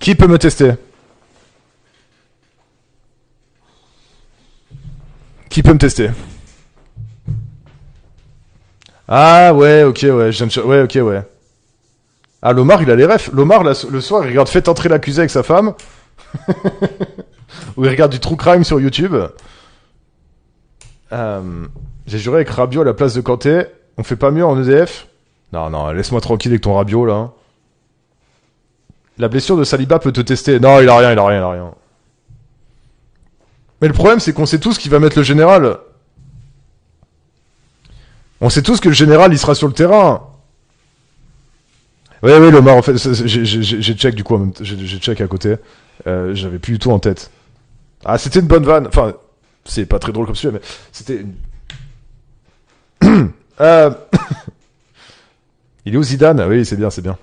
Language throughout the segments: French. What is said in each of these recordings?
Qui peut me tester? Qui peut me tester? Ah ouais, ok, ouais, ouais, ok, ouais. Ah, Lomar, il a les refs. Lomar, le soir, il regarde Faites entrer l'accusé avec sa femme. Ou il regarde du true crime sur YouTube. J'ai juré avec Rabiot à la place de Kanté. On fait pas mieux en EDF? Non, non, laisse-moi tranquille avec ton Rabiot, là. La blessure de Saliba peut te tester. Non, il a rien, il a rien, il a rien. Mais le problème, c'est qu'on sait tous qu'il va mettre le général. On sait tous que le général, il sera sur le terrain. Ouais, ouais, Lomar, en fait, j'ai check du coup, j'ai check à côté. J'avais plus du tout en tête. Ah, c'était une bonne vanne. Enfin, c'est pas très drôle comme sujet, mais c'était une... Il est où Zidane? Oui, c'est bien, c'est bien.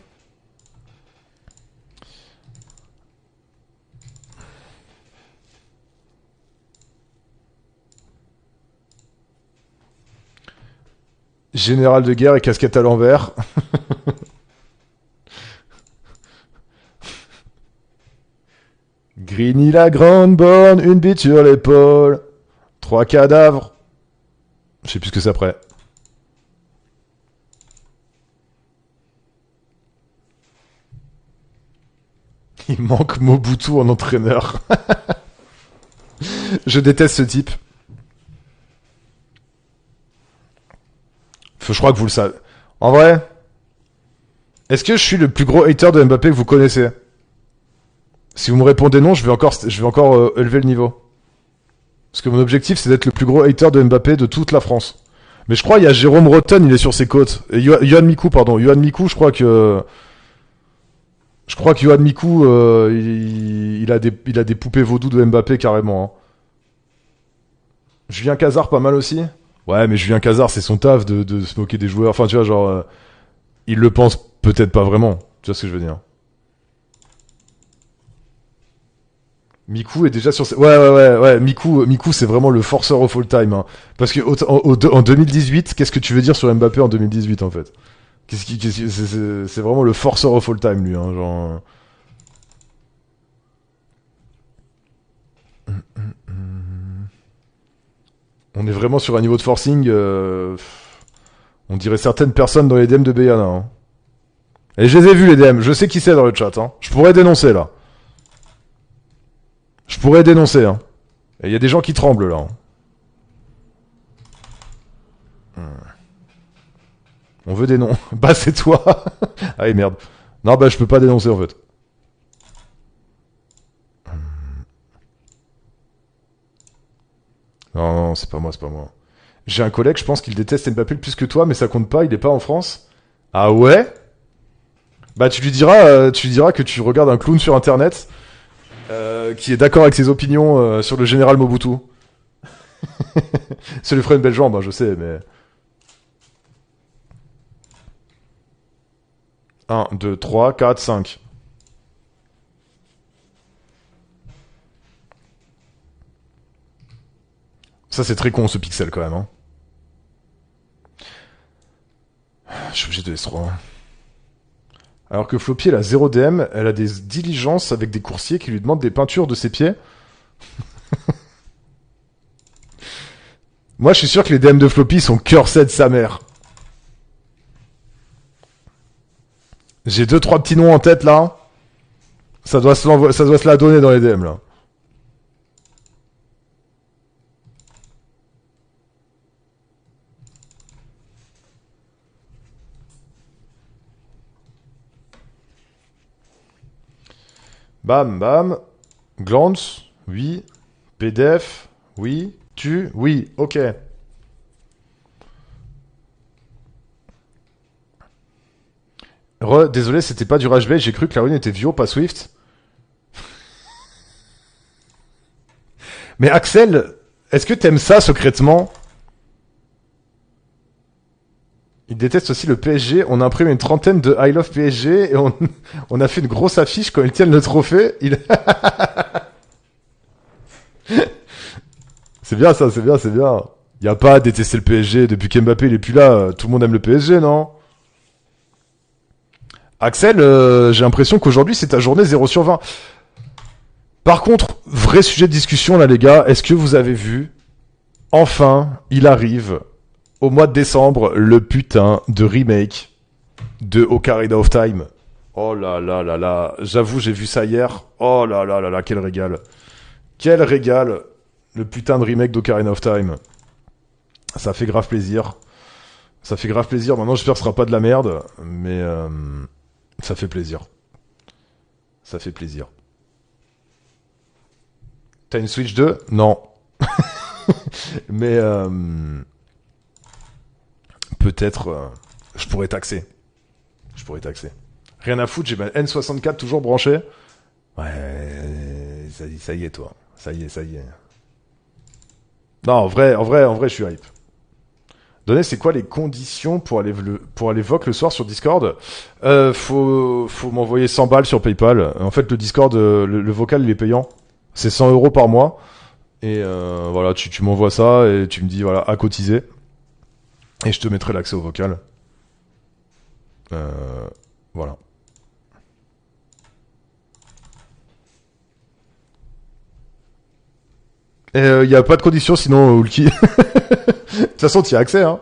Général de guerre et casquette à l'envers. Grigny la grande borne, une bite sur l'épaule. 3 cadavres. Je sais plus ce que c'est après. Il manque Mobutu en entraîneur. Je déteste ce type. Je crois que vous le savez. En vrai, est-ce que je suis le plus gros hater de Mbappé que vous connaissez? Si vous me répondez non, je vais encore élever le niveau. Parce que mon objectif, c'est d'être le plus gros hater de Mbappé de toute la France. Mais je crois il y a Jérôme Rotten, il est sur ses côtes. Et Yohan Mikou, pardon. Yohan Mikou, je crois que Yohan Mikou, il a des poupées vaudou de Mbappé carrément. Hein. Julien Cazard, pas mal aussi. Ouais, mais Julien Cazard, c'est son taf de se moquer des joueurs. Enfin, tu vois, genre, il le pense peut-être pas vraiment. Tu vois ce que je veux dire? Miku est déjà sur... Ouais. Miku, c'est vraiment le forceur of all time. Hein. Parce que en 2018, qu'est-ce que tu veux dire sur Mbappé en 2018, en fait? C'est vraiment le forceur of all time, lui. Hein, genre... On est vraiment sur un niveau de forcing... On dirait certaines personnes dans les DM de Bayana. Hein. Et je les ai vus, les DM. Je sais qui c'est dans le chat. Hein. Je pourrais dénoncer, là. Je pourrais dénoncer, hein. Et il y a des gens qui tremblent, là. Hein. On veut des noms. Bah, c'est toi. Ah, merde. Non, bah, je peux pas dénoncer, en fait. Non, non, c'est pas moi, c'est pas moi. J'ai un collègue, je pense qu'il déteste Mbappé plus que toi, mais ça compte pas, il est pas en France. Ah ouais? Bah, tu lui diras que tu regardes un clown sur Internet... qui est d'accord avec ses opinions sur le général Mobutu. Ça lui ferait une belle jambe, hein, je sais, mais... 1, 2, 3, 4, 5. Ça, c'est très con, ce pixel, quand même. Hein. Je suis obligé de S3. Alors que Floppy, elle a 0 DM, elle a des diligences avec des coursiers qui lui demandent des peintures de ses pieds. Moi, je suis sûr que les DM de Floppy sont cursés de sa mère. J'ai 2-3 petits noms en tête, là. Ça doit se la donner dans les DM, là. Bam, bam. Glance, oui. PDF, oui. Oui, ok. Désolé, c'était pas du Rage j'ai cru que la rune était Vio, pas Swift. Mais Axel, est-ce que t'aimes ça secrètement? Il déteste aussi le PSG. On a imprimé une trentaine de I Love PSG et on a fait une grosse affiche quand ils tiennent le trophée. C'est bien ça, c'est bien, c'est bien. Y a pas à détester le PSG depuis qu'Mbappé il est plus là. Tout le monde aime le PSG, non? Axel, j'ai l'impression qu'aujourd'hui c'est ta journée 0 sur 20. Par contre, vrai sujet de discussion là les gars, est-ce que vous avez vu, enfin, il arrive, au mois de décembre, le putain de remake de Ocarina of Time. Oh là là là là, j'avoue j'ai vu ça hier, oh là là là là, quel régal. Quel régal, le putain de remake d'Ocarina of Time. Ça fait grave plaisir. Ça fait grave plaisir, maintenant j'espère que ce sera pas de la merde, mais ça fait plaisir. Ça fait plaisir. T'as une Switch 2? Non. Mais peut-être je pourrais taxer. Je pourrais taxer. Rien à foutre, j'ai ma N64 toujours branchée. Ouais, ça y est toi. Ça y est, ça y est. Non, en vrai, je suis hype. Donnez, c'est quoi les conditions pour aller voc le soir sur Discord? Faut m'envoyer 100 balles sur PayPal. En fait, le Discord, le vocal, il est payant. C'est 100 € par mois. Et voilà, tu m'envoies ça et tu me dis, voilà, à cotiser. Et je te mettrai l'accès au vocal. Voilà. Et il n'y a pas de condition sinon, Ulki. De toute façon, tu y as accès, hein.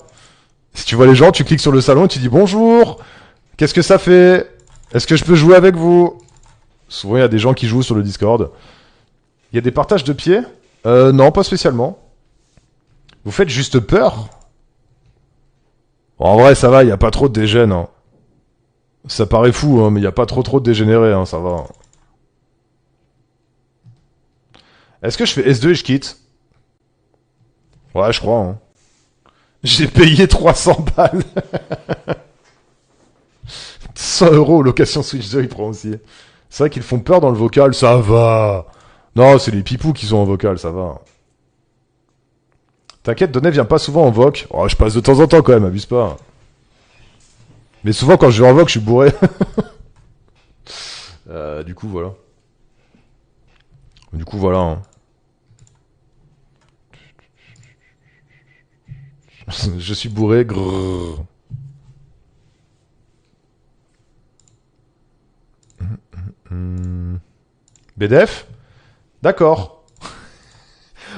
Si tu vois les gens, tu cliques sur le salon et tu dis bonjour. Qu'est-ce que ça fait? Est-ce que je peux jouer avec vous? Souvent, il y a des gens qui jouent sur le Discord. Il y a des partages de pieds? Non, pas spécialement. Vous faites juste peur? Bon, en vrai, ça va, il n'y a pas trop de dégènes, hein. Ça paraît fou, hein, mais il n'y a pas trop de dégénérés, hein, ça va. Est-ce que je fais S2 et je quitte? Ouais, je crois, hein. J'ai payé 300 balles. 100 € location Switch 2, il prend aussi. C'est vrai qu'ils font peur dans le vocal, ça va. Non, c'est les pipous qui sont en vocal, ça va. T'inquiète, Donnet vient pas souvent en voc. Oh, je passe de temps en temps quand même, abuse pas. Mais souvent quand je vais en voc, je suis bourré. Du coup, voilà. Du coup, voilà. Hein. Je suis bourré, grrr. BDF? D'accord.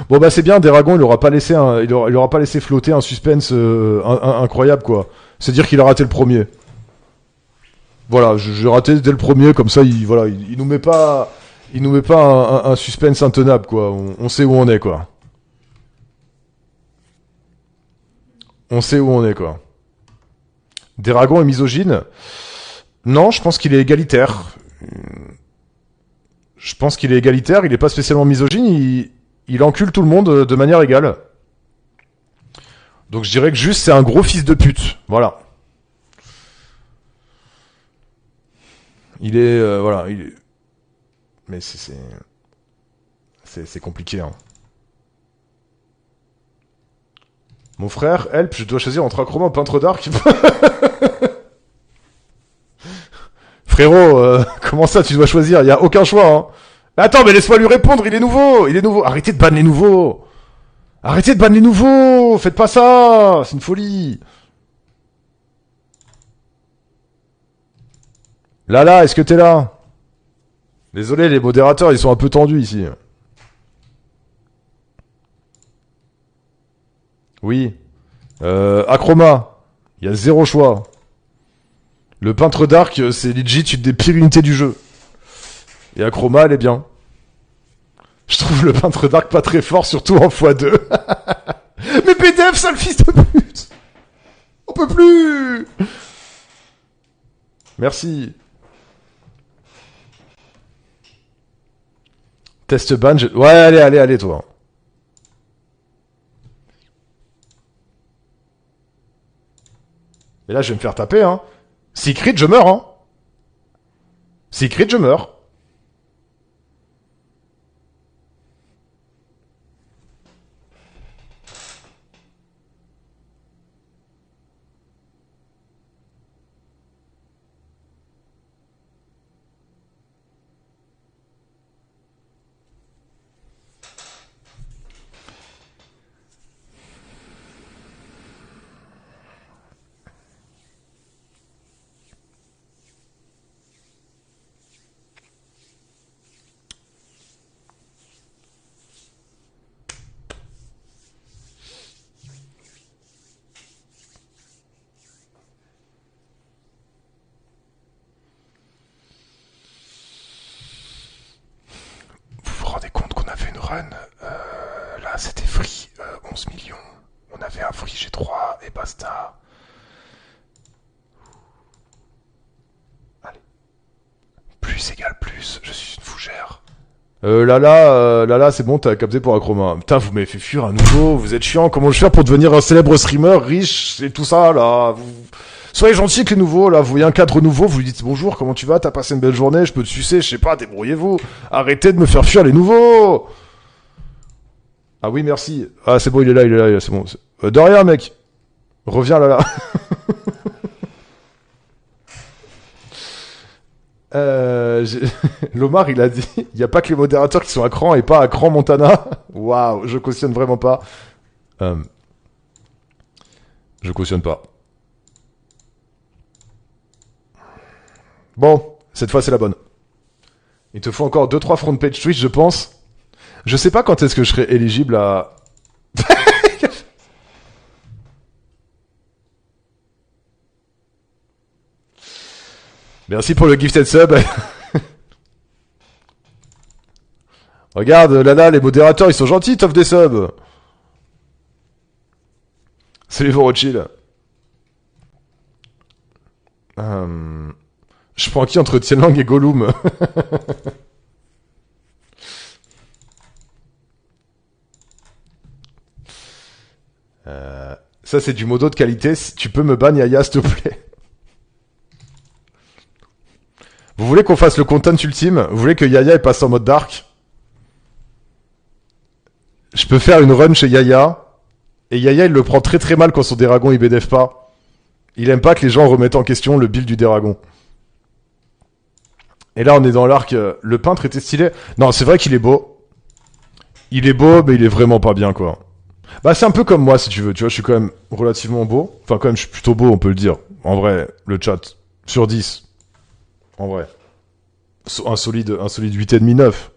Bon bah c'est bien, Dragon, il aura pas laissé flotter un suspense incroyable quoi. C'est dire qu'il a raté le premier. Voilà, j'ai raté dès le premier, comme ça voilà, il nous met pas un suspense intenable quoi. On sait où on est quoi. On sait où on est quoi. Dragon est misogyne? Non, je pense qu'il est égalitaire. Je pense qu'il est égalitaire, il est pas spécialement misogyne, il encule tout le monde de manière égale. Donc je dirais que juste c'est un gros fils de pute. Voilà. Il est voilà, il est... Mais c'est compliqué hein. Mon frère, help, je dois choisir entre Acroma ou Peintre d'Arc. Frérot, comment ça tu dois choisir? Il y a aucun choix hein. Attends, mais laisse-moi lui répondre, il est nouveau, il est nouveau. Arrêtez de ban les nouveaux. Arrêtez de ban les nouveaux, faites pas ça, c'est une folie. Là, est-ce que t'es là? Désolé, les modérateurs, ils sont un peu tendus ici. Oui. Acroma, il y a zéro choix. Le peintre d'arc, c'est legit une des pires unités du jeu. Et Acroma, elle est bien. Je trouve le peintre d'arc pas très fort, surtout en x2. Mais PDF, sale fils de pute! On peut plus! Merci. Test ban, ouais, allez, toi. Mais là, je vais me faire taper, hein. Secret, je meurs, hein. Secret, je meurs. run. Là, c'était free 11 millions. On avait un free G3 et basta. Allez. Plus égale plus, je suis une fougère. Là, c'est bon, t'as capté pour Acroma. Putain, vous m'avez fait fuir à nouveau, vous êtes chiant. Comment je fais pour devenir un célèbre streamer, riche et tout ça, là Soyez gentils avec les nouveaux, là. Vous voyez un cadre nouveau, vous lui dites bonjour, comment tu vas, t'as passé une belle journée, je peux te sucer, je sais pas, débrouillez-vous. Arrêtez de me faire fuir les nouveaux. Ah oui, merci. Ah, c'est bon, il est là, c'est bon. De rien, mec. Reviens là. Lomar, il a dit, il n'y a pas que les modérateurs qui sont à cran et pas à cran Montana. Waouh, je cautionne vraiment pas. Je cautionne pas. Bon, cette fois c'est la bonne. Il te faut encore 2-3 front page Twitch, je pense. Je sais pas quand est-ce que je serai éligible à... Merci pour le gifted sub. Regarde, là, les modérateurs, ils sont gentils, t'offres des subs. Salut Vorochill. Je prends qui entre Tienlang et Gollum? Ça, c'est du modo de qualité. Si tu peux me ban Yaya, s'il te plaît. Vous voulez qu'on fasse le content ultime? Vous voulez que Yaya passe en mode dark? Je peux faire une run chez Yaya. Et Yaya, il le prend très très mal quand son Déragon il BDF pas. Il aime pas que les gens remettent en question le build du Déragon. Et là, on est dans l'arc. Le peintre était stylé. Non, c'est vrai qu'il est beau. Il est beau, mais il est vraiment pas bien, quoi. Bah, c'est un peu comme moi, si tu veux. Tu vois, je suis quand même relativement beau. Enfin, quand même, je suis plutôt beau, on peut le dire. En vrai, le chat. Sur 10. En vrai. Un solide 8,5, 9.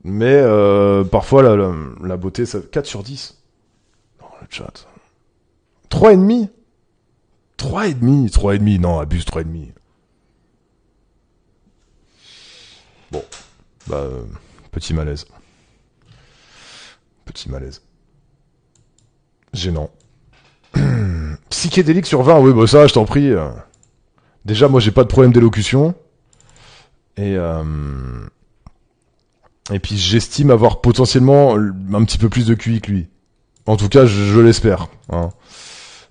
Mais parfois, la beauté, ça... 4 sur 10. Non, le chat. 3,5. 3,5. 3,5. Non, abuse 3,5. Bon. Bah, petit malaise. Petit malaise. Gênant. Psychédélique sur 20, oui, bah ça, je t'en prie. Déjà, moi, j'ai pas de problème d'élocution. Et puis, j'estime avoir potentiellement un petit peu plus de QI que lui. En tout cas, je l'espère. Hein.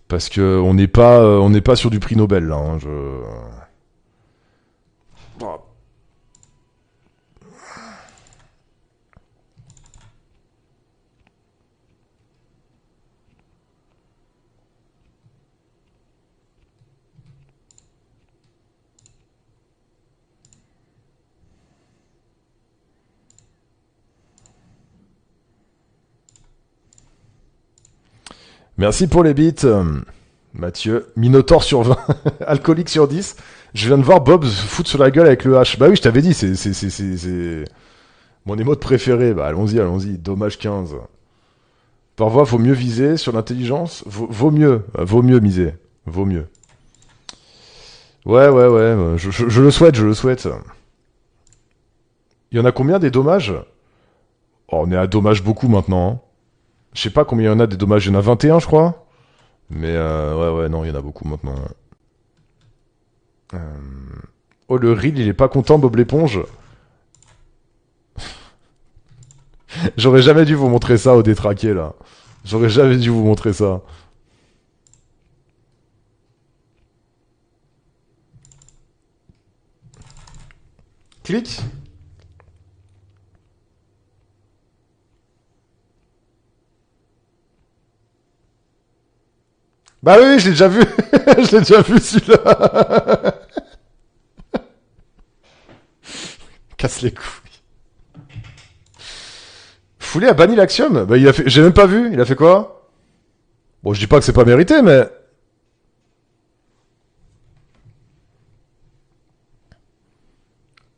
Parce que on n'est pas sur du prix Nobel, là. Hein, Merci pour les bits, Mathieu. Minotaur sur 20, alcoolique sur 10. Je viens de voir Bob se foutre sur la gueule avec le H. Bah oui, je t'avais dit, c'est mon émote préféré. Bah allons-y. Dommage 15. Parfois, faut mieux viser sur l'intelligence. Vaut mieux miser. Vaut mieux. Ouais. Je le souhaite. Il y en a combien des dommages? Oh, on est à dommage beaucoup maintenant. Hein. Je sais pas combien il y en a des dommages. Il y en a 21, je crois. Mais ouais, non, il y en a beaucoup maintenant. Euh... Oh, le reel, il est pas content, Bob l'éponge. J'aurais jamais dû vous montrer ça au détraqué, là. J'aurais jamais dû vous montrer ça. Clique. Bah oui, je l'ai déjà vu. Je l'ai déjà vu, celui-là. Casse les couilles. Foulé a banni l'Axiom. Bah il a fait... J'ai même pas vu. Il a fait quoi? Bon, je dis pas que c'est pas mérité, mais...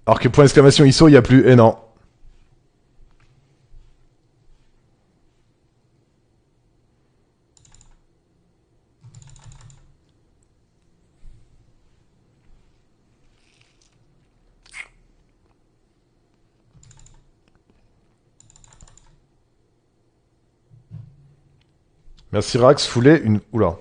Alors que point d'exclamation ISO, il y a plus... Eh non. Merci Rax, foulé une... Oula.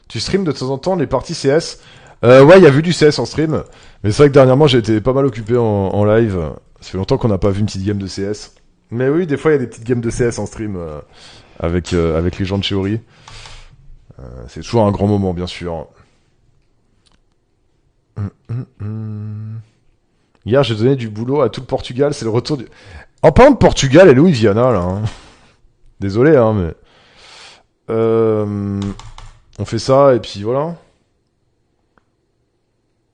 Tu stream de temps en temps les parties CS? Ouais, il y a vu du CS en stream. Mais c'est vrai que dernièrement, j'ai été pas mal occupé en live. Ça fait longtemps qu'on n'a pas vu une petite game de CS. Mais oui, des fois, il y a des petites games de CS en stream avec les gens de chez Ori. C'est toujours un grand moment, bien sûr. Hier, j'ai donné du boulot à tout le Portugal. C'est le retour du... En parlant de Portugal et Louis Viana, là. Hein. Désolé, hein, mais... On fait ça, et puis voilà.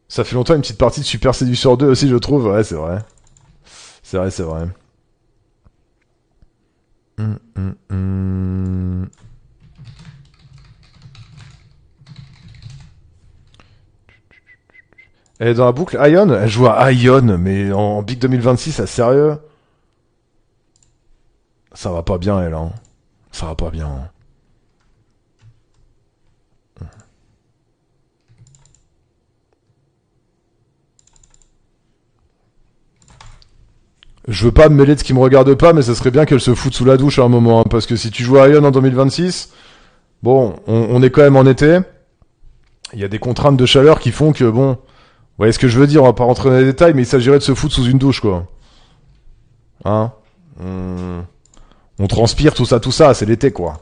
Ça fait longtemps une petite partie de Super Séducteur 2 aussi, je trouve. Ouais, c'est vrai. C'est vrai, c'est vrai. Elle est dans la boucle Ion. Elle joue à Ion, mais en Big 2026, à sérieux? Ça va pas bien, elle, hein. Ça va pas bien. Je veux pas me mêler de ce qui me regarde pas, mais ça serait bien qu'elle se foute sous la douche à un moment, hein, parce que si tu joues à Ion en 2026, bon, on est quand même en été. Il y a des contraintes de chaleur qui font que, bon, vous voyez ce que je veux dire, on va pas rentrer dans les détails, mais il s'agirait de se foutre sous une douche, quoi. Hein? On transpire, tout ça, c'est l'été, quoi.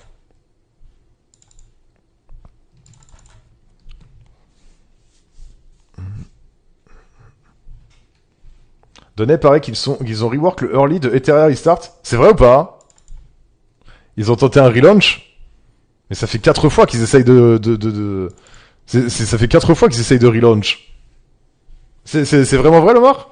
Donné, paraît qu'ils ont rework le early de Ethereum Restart. C'est vrai ou pas? Ils ont tenté un relaunch, mais ça fait 4 fois qu'ils essayent ça fait 4 fois qu'ils essayent de relaunch. C'est vraiment vrai, Lomar?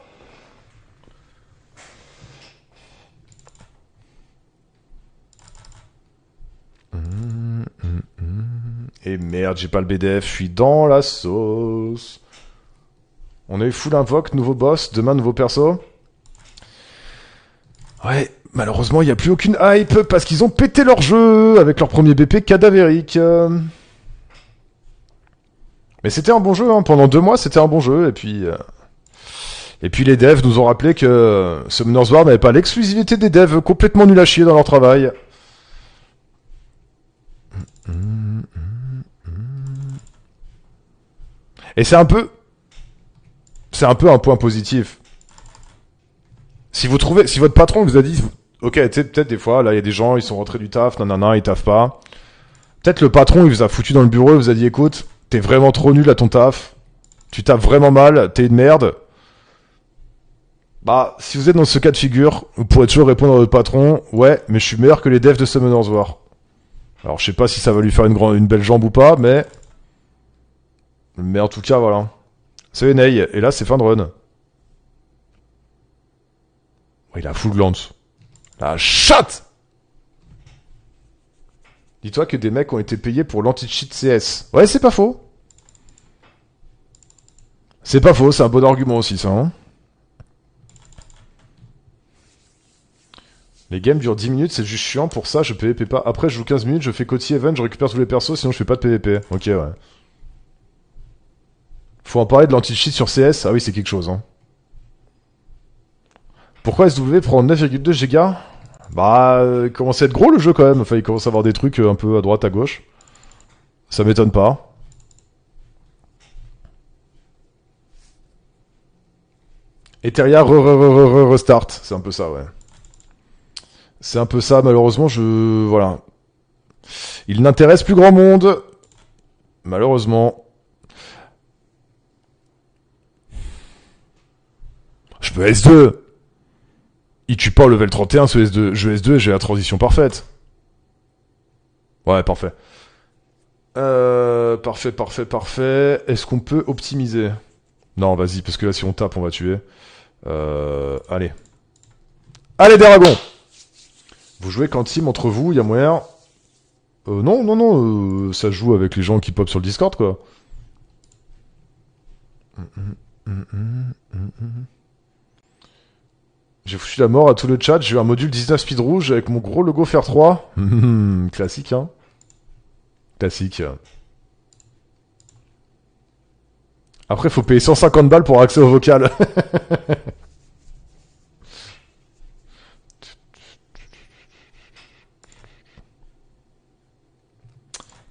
Et merde, j'ai pas le BDF, je suis dans la sauce. On a eu full invoque, nouveau boss, demain nouveau perso. Ouais, malheureusement, il n'y a plus aucune hype parce qu'ils ont pété leur jeu avec leur premier BP cadavérique. Mais c'était un bon jeu, hein. Pendant 2 mois, c'était un bon jeu. Et puis les devs nous ont rappelé que Summoner's War n'avait pas l'exclusivité des devs complètement nuls à chier dans leur travail. Et c'est un peu un point positif. Si votre patron vous a dit, ok, tu sais, peut-être des fois, là, il y a des gens, ils sont rentrés du taf, nanana, ils taffent pas. Peut-être le patron, il vous a foutu dans le bureau, il vous a dit, écoute, t'es vraiment trop nul à ton taf, tu taffes vraiment mal, t'es une merde. Bah, si vous êtes dans ce cas de figure, vous pourrez toujours répondre à votre patron, ouais, mais je suis meilleur que les devs de Summoner's War. Alors, je sais pas si ça va lui faire une belle jambe ou pas, mais en tout cas, voilà. C'est Ney, et là, c'est fin de run. Oh, il a full glance. La chatte! Dis-toi que des mecs ont été payés pour l'anti-cheat CS. Ouais, c'est pas faux. C'est pas faux, c'est un bon argument aussi, ça, hein. Les games durent 10 minutes, c'est juste chiant, pour ça je PVP pas. Après je joue 15 minutes, je fais Coty Event, je récupère tous les persos, sinon je fais pas de PVP. Ok, ouais. Faut en parler de l'anti-cheat sur CS, ah oui c'est quelque chose, hein. Pourquoi SW prend 9,2 Go? Bah, il commence à être gros le jeu quand même, enfin il commence à avoir des trucs un peu à droite, à gauche. Ça m'étonne pas. Etheria restart, c'est un peu ça, ouais. C'est un peu ça, malheureusement, voilà. Il n'intéresse plus grand monde. Malheureusement. Je peux S2. Il tue pas au level 31 ce S2. Je S2 et j'ai la transition parfaite. Ouais, parfait. Parfait. Est-ce qu'on peut optimiser? Non, vas-y, parce que là, si on tape, on va tuer. Allez. Allez, Dragon! Vous jouez qu'en team entre vous, il y a moyen... non, ça joue avec les gens qui pop sur le Discord, quoi. J'ai foutu la mort à tout le chat, j'ai eu un module 19 speed rouge avec mon gros logo Fer 3. Classique, hein. Classique. Après, faut payer 150 balles pour accès au vocal.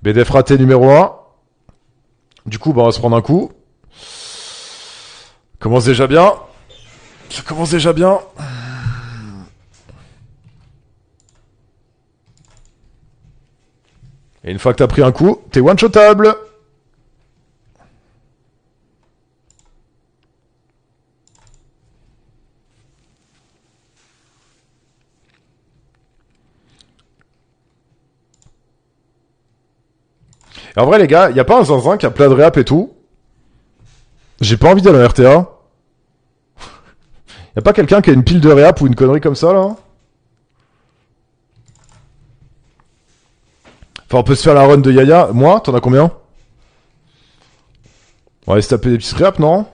BDF raté numéro 1. Du coup, bah, on va se prendre un coup. Commence déjà bien. Ça commence déjà bien. Et une fois que t'as pris un coup, t'es one-shotable. Et en vrai, les gars, y a pas un zinzin qui a plein de réap et tout. J'ai pas envie d'aller en RTA. Y a pas quelqu'un qui a une pile de réap ou une connerie comme ça, là? Enfin, on peut se faire la run de Yaya. Moi, t'en as combien? On va aller se taper des petites réap, non?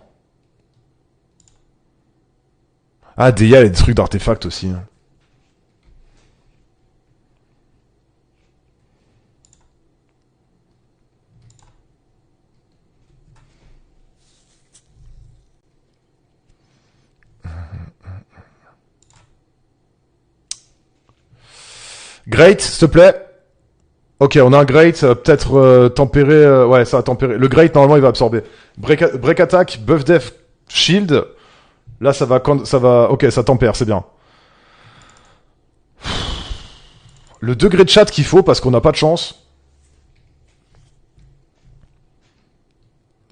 Ah, Deya, il y a des trucs d'artefacts aussi. Great, s'il te plaît. Ok, on a un Great, peut-être tempéré. Ouais, ça va tempérer. Le Great, normalement, il va absorber. Break attack, buff def, shield. Là, ça va. Ça va. Ok, ça tempère, c'est bien. Le degré de chat qu'il faut parce qu'on n'a pas de chance.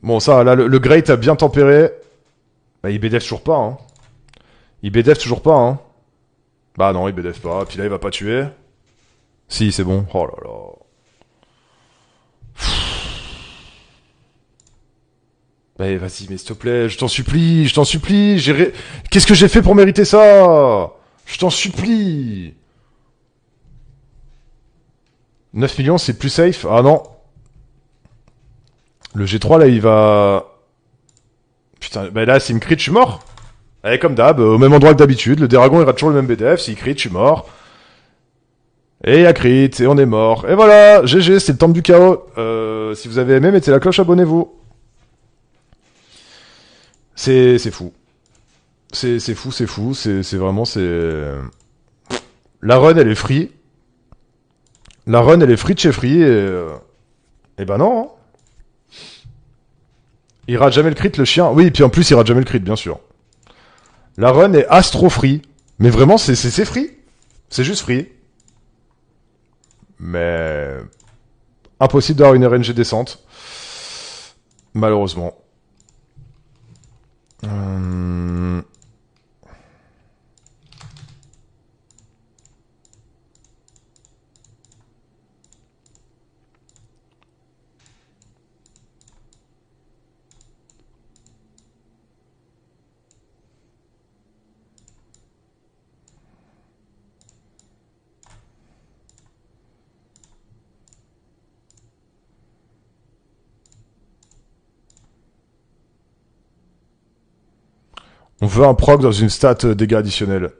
Bon, ça, là, le Great a bien tempéré. Bah, il BDF toujours pas, hein. Il BDF toujours pas, hein. Bah non, il BDF pas. Puis là, il va pas tuer. Si, c'est bon. Oh là là. Mais vas-y, mais s'il te plaît, je t'en supplie, je t'en supplie. Qu'est-ce que j'ai fait pour mériter ça? Je t'en supplie. 9 millions, c'est plus safe. Ah non. Le G3, là, il va... Putain, bah là, s'il me crit, je suis mort. Allez, comme d'hab, au même endroit que d'habitude. Le Dragon, il rate toujours le même BDF. S'il crit, je suis mort. Et il y a crit, et on est mort. Et voilà, GG, c'est le temple du chaos. Si vous avez aimé, mettez la cloche, abonnez-vous. C'est fou. C'est fou, c'est fou. C'est vraiment, c'est... La run, elle est free. La run, elle est free de chez free, et bah non, hein. Il rate jamais le crit, le chien. Oui, et puis en plus, il rate jamais le crit, bien sûr. La run est astro free. Mais vraiment, c'est free. C'est juste free. Mais... Impossible d'avoir une RNG décente. Malheureusement. On veut un proc dans une stat dégâts additionnels.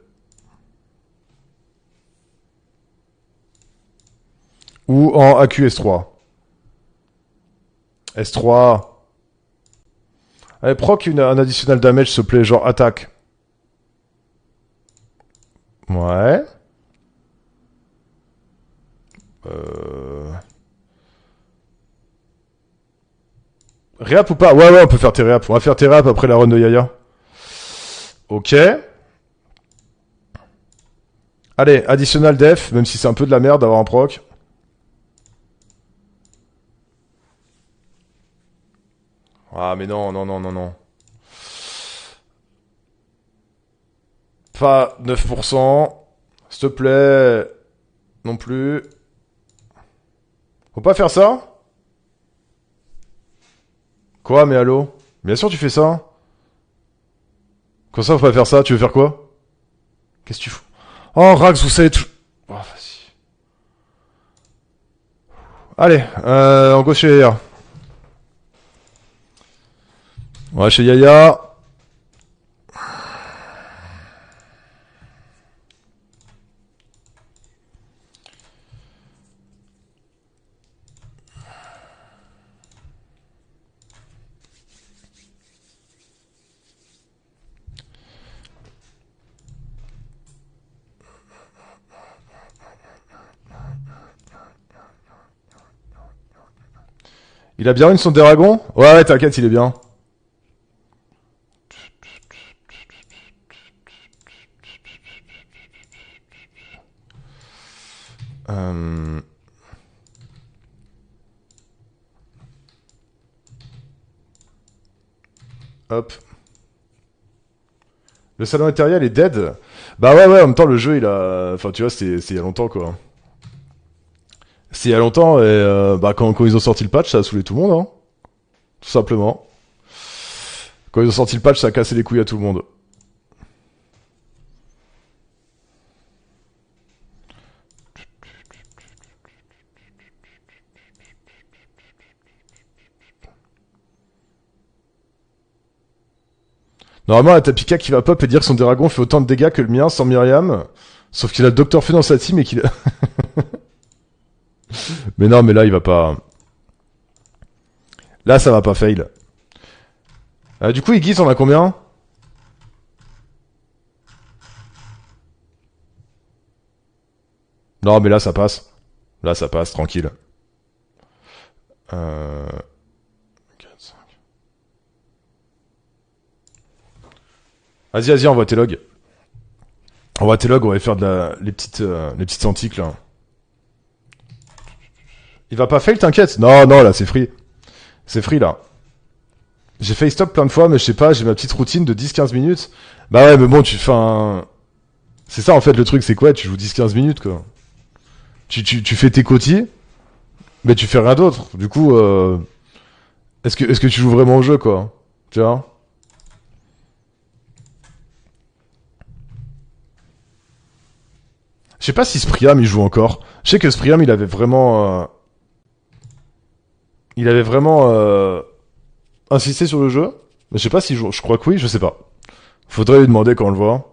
Ou en AQ S3. S3. Allez, proc un additionnel damage, s'il te plaît, genre attaque. Ouais. Réap ou pas? Ouais, ouais, on peut faire tes réap. On va faire tes réap après la run de Yaya. Ok. Allez, additionnel def, même si c'est un peu de la merde d'avoir un proc. Ah, mais non, non, non, non, non. Pas 9%. S'il te plaît. Non plus. Faut pas faire ça? Quoi, mais allô? Bien sûr, tu fais ça. Comme ça, faut pas faire ça. Tu veux faire quoi? Qu'est-ce que tu fous? Oh, Rax, vous savez tout. Oh, vas-y. Allez, on go chez Yaya. On va chez Yaya. Il a bien une son dragon? Ouais, ouais, t'inquiète, il est bien. Euh... Hop. Le salon intérieur est dead. Bah ouais, ouais, en même temps, le jeu, il a... Enfin, tu vois, c'est il y a longtemps, quoi. C'est il y a longtemps, et bah, quand ils ont sorti le patch, ça a saoulé tout le monde, hein. Tout simplement. Quand ils ont sorti le patch, ça a cassé les couilles à tout le monde. Normalement, la Tapika qui va pop et dire que son dragon fait autant de dégâts que le mien sans Myriam. Sauf qu'il a le Docteur Feu dans sa team et qu'il... Mais non, mais là, il va pas... Là, ça va pas fail. Du coup, Iggy, on a combien? Non, mais là, ça passe. Là, ça passe, tranquille. 4, 5. Vas-y, vas-y, envoie tes logs. Envoie tes logs, on va faire les petites antiques, là. Il va pas fail, t'inquiète. Non, non, là, c'est free. C'est free, là. J'ai fait stop plein de fois, mais je sais pas, j'ai ma petite routine de 10-15 minutes. Bah ouais, mais bon, tu fais un... C'est ça, en fait, le truc, c'est quoi? Tu joues 10-15 minutes, quoi. Tu fais tes cotis, mais tu fais rien d'autre. Du coup, est-ce que tu joues vraiment au jeu, quoi? Tu vois? Je sais pas si Spriam, il joue encore. Je sais que Spriam, il avait vraiment insisté sur le jeu. Mais je sais pas s'il joue. Je crois que oui, je sais pas. Faudrait lui demander quand on le voit.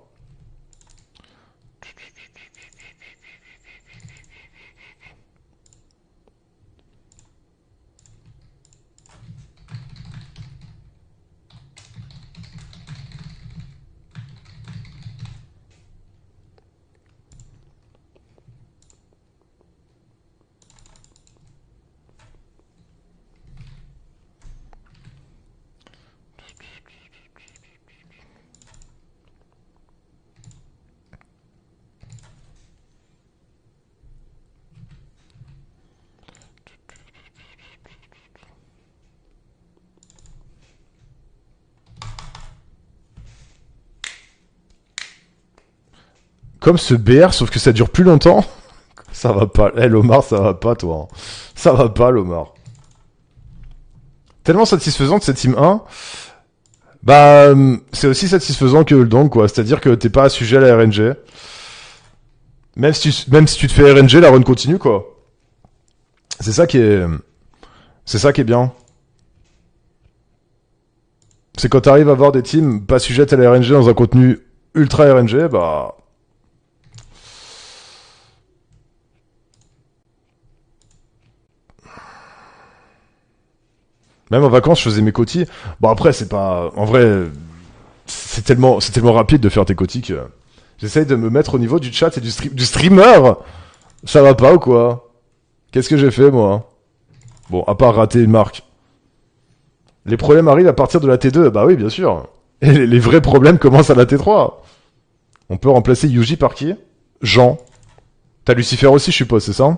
Comme ce BR, sauf que ça dure plus longtemps. Ça va pas. Eh, Lomar, ça va pas, toi. Ça va pas, Lomar. Tellement satisfaisant que cette team 1. Bah, c'est aussi satisfaisant que le Dong, quoi. C'est-à-dire que t'es pas sujet à la RNG. Même si tu te fais RNG, la run continue, quoi. C'est ça qui est... C'est ça qui est bien. C'est quand t'arrives à avoir des teams pas sujettes à la RNG dans un contenu ultra RNG, bah... Même en vacances, je faisais mes cotis. Bon, après, c'est pas... En vrai, c'est tellement rapide de faire tes cotis que... J'essaye de me mettre au niveau du chat et du streamer. Ça va pas ou quoi? Qu'est-ce que j'ai fait, moi? Bon, à part rater une marque. Les problèmes arrivent à partir de la T2. Bah oui, bien sûr. Et les vrais problèmes commencent à la T3. On peut remplacer Yuji par qui? Jean. T'as Lucifer aussi, je suppose, c'est ça?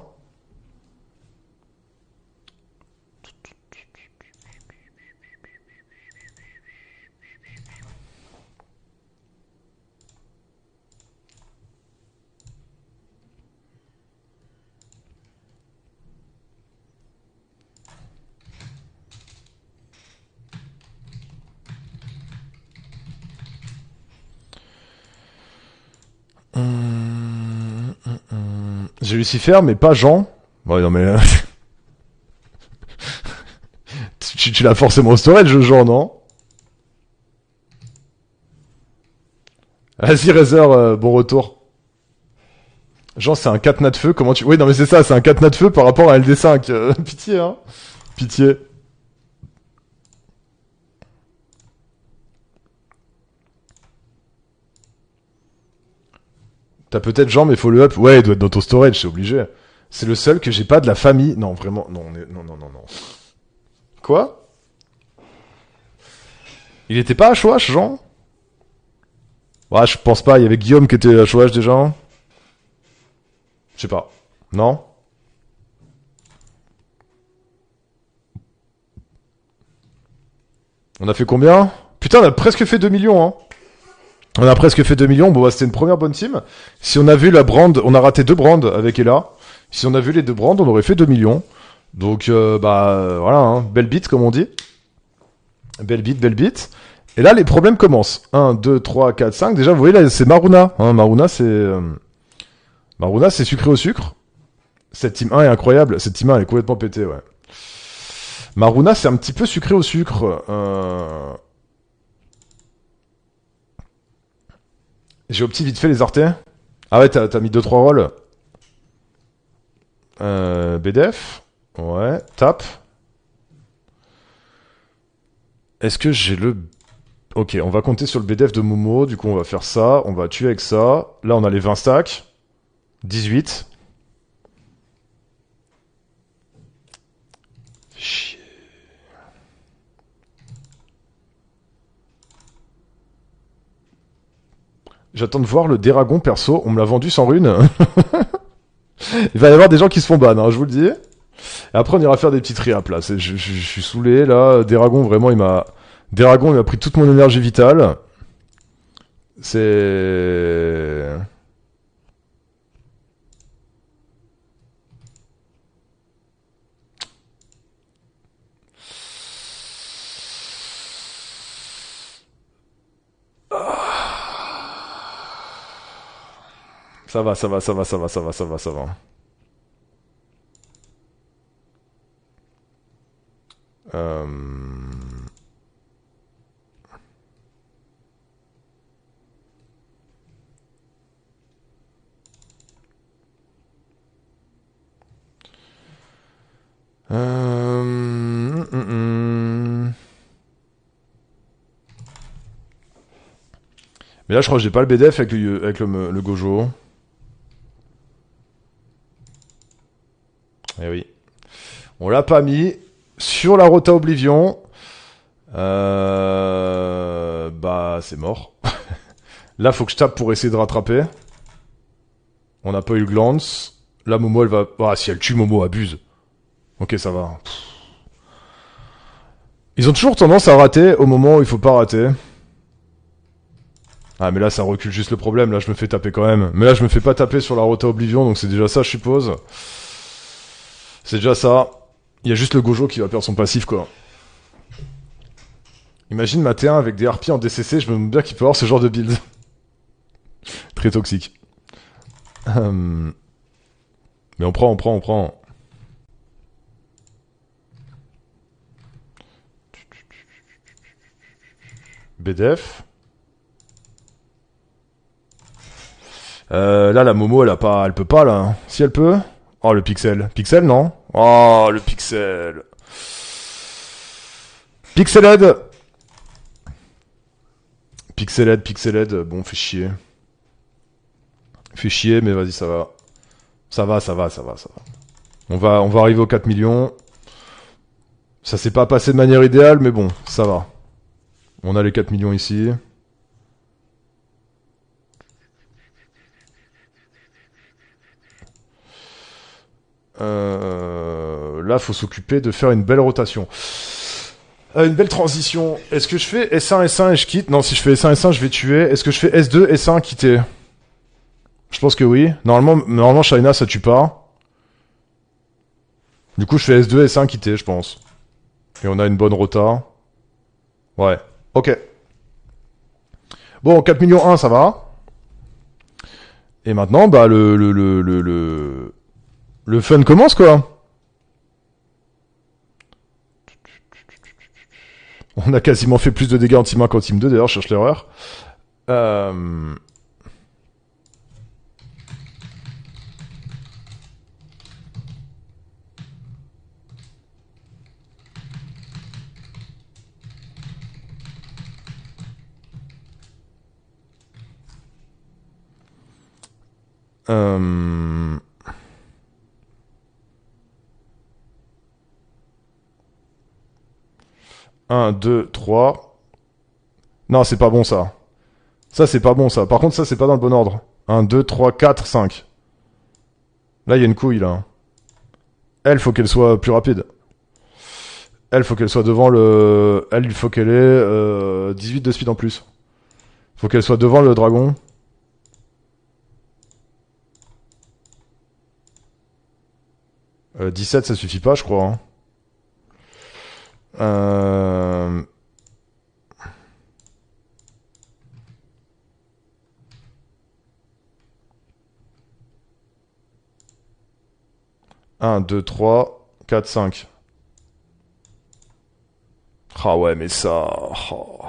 J'ai Lucifer, mais pas Jean. Ouais, non, mais... tu l'as forcément au storage, Jean, non? Vas-y, Razer, bon retour. Jean, c'est un catenat de feu, comment tu... Oui, non, mais c'est ça, c'est un catenat de feu par rapport à LD5. Pitié, hein. Pitié. T'as peut-être Jean, mais follow-up. Ouais, il doit être dans ton storage, c'est obligé. C'est le seul que j'ai pas de la famille. Non, vraiment, non, non, non, non, non. Quoi? Il était pas HOH, Jean? Ouais, je pense pas, il y avait Guillaume qui était HOH déjà. Je sais pas. Non? On a fait combien? Putain, on a presque fait 2 millions, hein. On a presque fait 2 millions. Bon, bah, c'était une première bonne team. Si on a vu la brand, on a raté 2 brands avec Ella. Si on a vu les 2 brands, on aurait fait 2 millions. Donc, voilà, hein. Belle bite, comme on dit. Belle bite, belle bite. Et là, les problèmes commencent. 1, 2, 3, 4, 5. Déjà, vous voyez, là, c'est Maruna. Hein, Maruna, c'est sucré au sucre. Cette team 1 est incroyable. Cette team 1, elle est complètement pétée, ouais. Maruna, c'est un petit peu sucré au sucre. J'ai opti vite fait les artés. Ah ouais, t'as mis 2-3 rolls. BDF. Ouais, tap. Est-ce que j'ai le... Ok, on va compter sur le BDF de Momo. Du coup, on va faire ça. On va tuer avec ça. Là, on a les 20 stacks. 18. Chier. J'attends de voir le Déragon perso. On me l'a vendu sans rune. Il va y avoir des gens qui se font ban, hein, je vous le dis. Et après, on ira faire des petites réaps là. Je suis saoulé là. Déragon, vraiment, Déragon, il m'a pris toute mon énergie vitale. C'est... Ça va, ça va, ça va, ça va, ça va, ça va, ça va. Euh... hum, hum, hum. Mais là, je crois que j'ai pas le BDF avec le Gojo. Eh oui. On l'a pas mis sur la Rota Oblivion. Bah, c'est mort. Là, faut que je tape pour essayer de rattraper. On n'a pas eu le glance. Là, Momo, elle va... Ah, si elle tue Momo, abuse. Ok, ça va. Ils ont toujours tendance à rater au moment où il faut pas rater. Ah, mais là, ça recule juste le problème. Là, je me fais taper quand même. Mais là, je me fais pas taper sur la Rota Oblivion, donc c'est déjà ça, je suppose. C'est déjà ça. Il y a juste le Gojo qui va perdre son passif, quoi. Imagine ma T1 avec des harpies en DCC, je me demande bien qu'il peut avoir ce genre de build. Très toxique. Mais on prend. BDF. Là, la Momo, elle peut pas, là. Si elle peut. Oh, le pixel. Pixel, non? Oh, le pixel. Pixelhead. Pixelhead. Bon, fait chier. Fait chier, mais vas-y, ça va. Ça va. On va arriver aux 4 millions. Ça s'est pas passé de manière idéale, mais bon, ça va. On a les 4 millions ici. Là, faut s'occuper de faire une belle rotation. Une belle transition. Est-ce que je fais S1, S1 et je quitte? Non, si je fais S1, S1, je vais tuer. Est-ce que je fais S2, S1, quitter? Je pense que oui. Normalement, Shaina, ça tue pas. Du coup, je fais S2, S1, quitter, je pense. Et on a une bonne rota. Ouais. Ok. Bon, 4 millions 1, ça va. Et maintenant, bah, le fun commence, quoi. On a quasiment fait plus de dégâts en team 1 qu'en team 2, d'ailleurs, je cherche l'erreur. Euh... Euh... 1, 2, 3. Non, c'est pas bon ça. Ça, c'est pas bon ça. Par contre, ça, c'est pas dans le bon ordre. 1, 2, 3, 4, 5. Là, il y a une couille là. Elle, faut qu'elle soit plus rapide. Elle, faut qu'elle soit devant le... Elle, il faut qu'elle ait 18 de speed en plus. Faut qu'elle soit devant le dragon. Euh, 17, ça suffit pas, je crois. Hein. Euh... 1, 2, 3, 4, 5. Ah ouais, mais ça... Oh.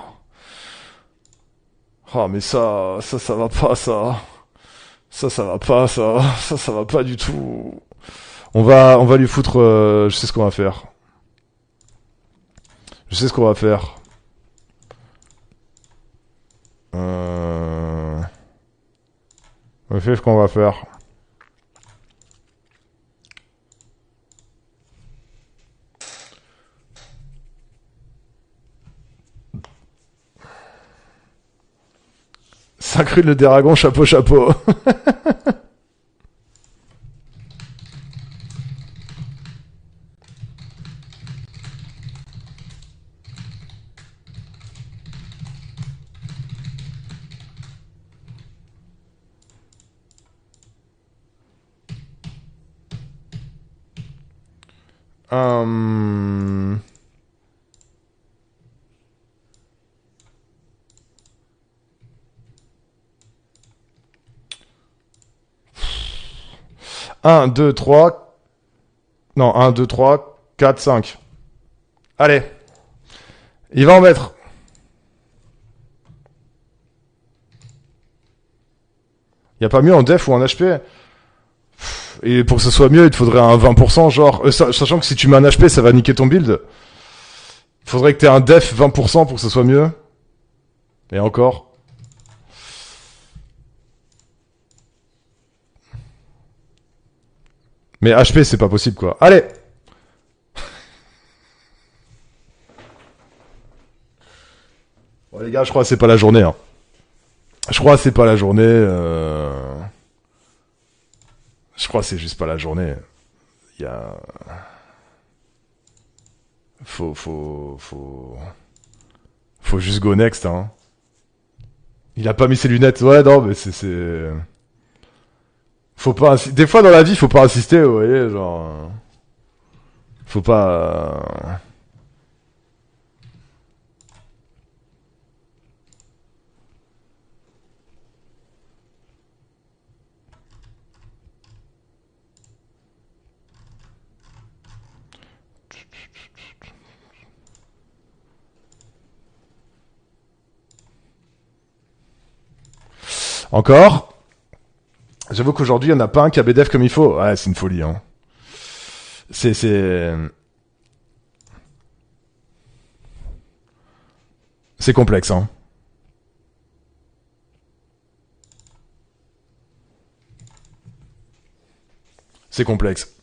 Ah mais ça va pas ça. Ça va pas ça. Ça va pas du tout. On va lui foutre... je sais ce qu'on va faire. Je sais ce qu'on va faire. On fait ce qu'on va faire. Sacré le dragon, chapeau chapeau. Hum... 1, 2, 3... Non, 1, 2, 3, 4, 5. Allez. Il va en mettre. Y a pas mieux en def ou en HP. Et pour que ce soit mieux, il te faudrait un 20%, genre... sachant que si tu mets un HP, ça va niquer ton build. Faudrait que t'aies un def 20% pour que ce soit mieux. Et encore. Mais HP, c'est pas possible, quoi. Allez. Bon, les gars, je crois que c'est pas la journée, hein. Je crois que c'est pas la journée, Je crois que c'est juste pas la journée. Il y a... Faut juste go next, hein. Il a pas mis ses lunettes. Ouais, non, mais c'est... Faut pas... Des fois, dans la vie, faut pas insister, vous voyez, genre... Faut pas... Encore. J'avoue qu'aujourd'hui, il n'y en a pas un qui a BDF comme il faut. Ouais, c'est une folie, hein. C'est complexe, hein. C'est complexe.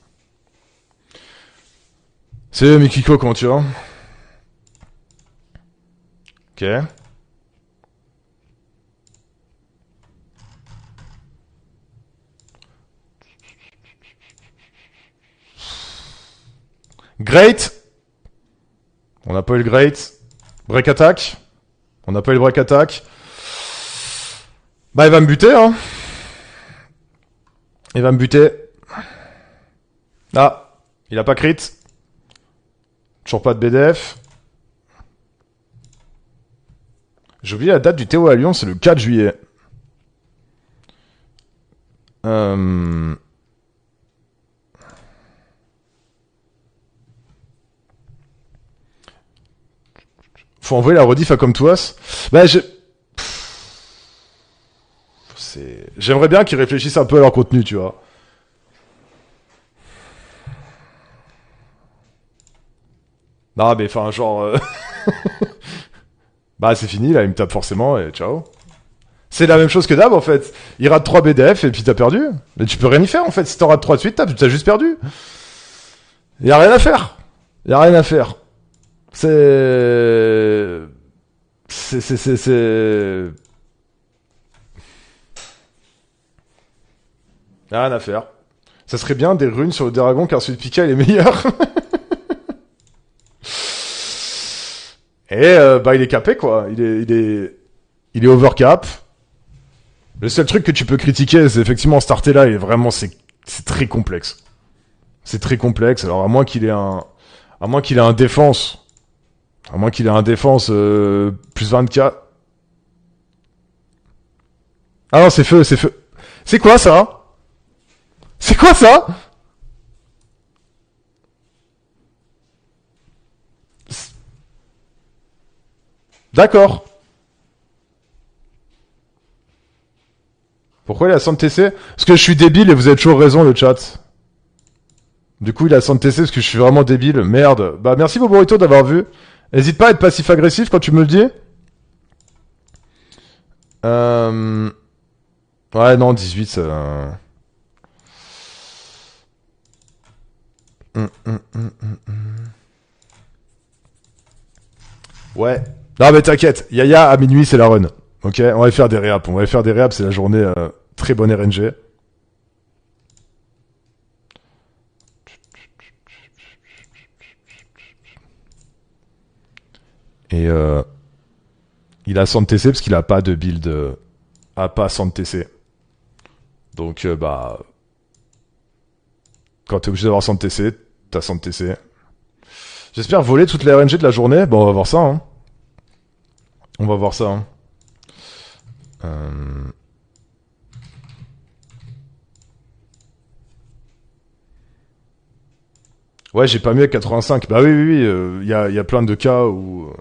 C'est Mikiko, comment tu vas? Ok. Great. On n'a pas eu le great. Break attack. On n'a pas eu le break attack. Bah, il va me buter, hein. Il va me buter. Ah, il a pas crit. Toujours pas de BDF. J'ai oublié la date du Théo à Lyon, c'est le 4 juillet. Faut envoyer la rediff à Come To Us. Bah, J'aimerais bien qu'ils réfléchissent un peu à leur contenu, tu vois. Non, mais enfin, genre... Bah, c'est fini, là, il me tape forcément, et ciao. C'est la même chose que d'hab, en fait. Il rate 3 BDF, et puis t'as perdu. Mais tu peux rien y faire, en fait. Si t'en rates 3 de suite, t'as juste perdu. Y a rien à faire. Y a rien à faire. C'est... C'est... Rien à faire. Ça serait bien des runes sur le dragon car celui de Pika il est meilleur. Et bah il est capé quoi. Il est overcap. Le seul truc que tu peux critiquer, c'est effectivement starter là, et vraiment c'est très complexe. C'est très complexe. Alors à moins qu'il ait un défense, plus 24. Ah non, c'est feu, c'est feu. C'est quoi ça? C'est quoi ça? D'accord. Pourquoi il a 100 TC? Parce que je suis débile et vous avez toujours raison le chat. Du coup il a 100 TC parce que je suis vraiment débile. Merde. Bah merci Boborito d'avoir vu. N'hésite pas à être passif-agressif quand tu me le dis. Ouais non 18 ça... Ouais. Non mais t'inquiète, Yaya à minuit c'est la run. Ok, on va faire des réaps. On va faire des réaps, c'est la journée très bonne RNG. Et il a 100 TC parce qu'il a pas de build à pas 100 TC. Donc bah quand t'es obligé d'avoir 100 TC, t'as 100 TC. J'espère voler toute la RNG de la journée. Bon on va voir ça hein. On va voir ça hein. Ouais, j'ai pas mieux à 85. Bah oui, oui, oui. Y a plein de cas où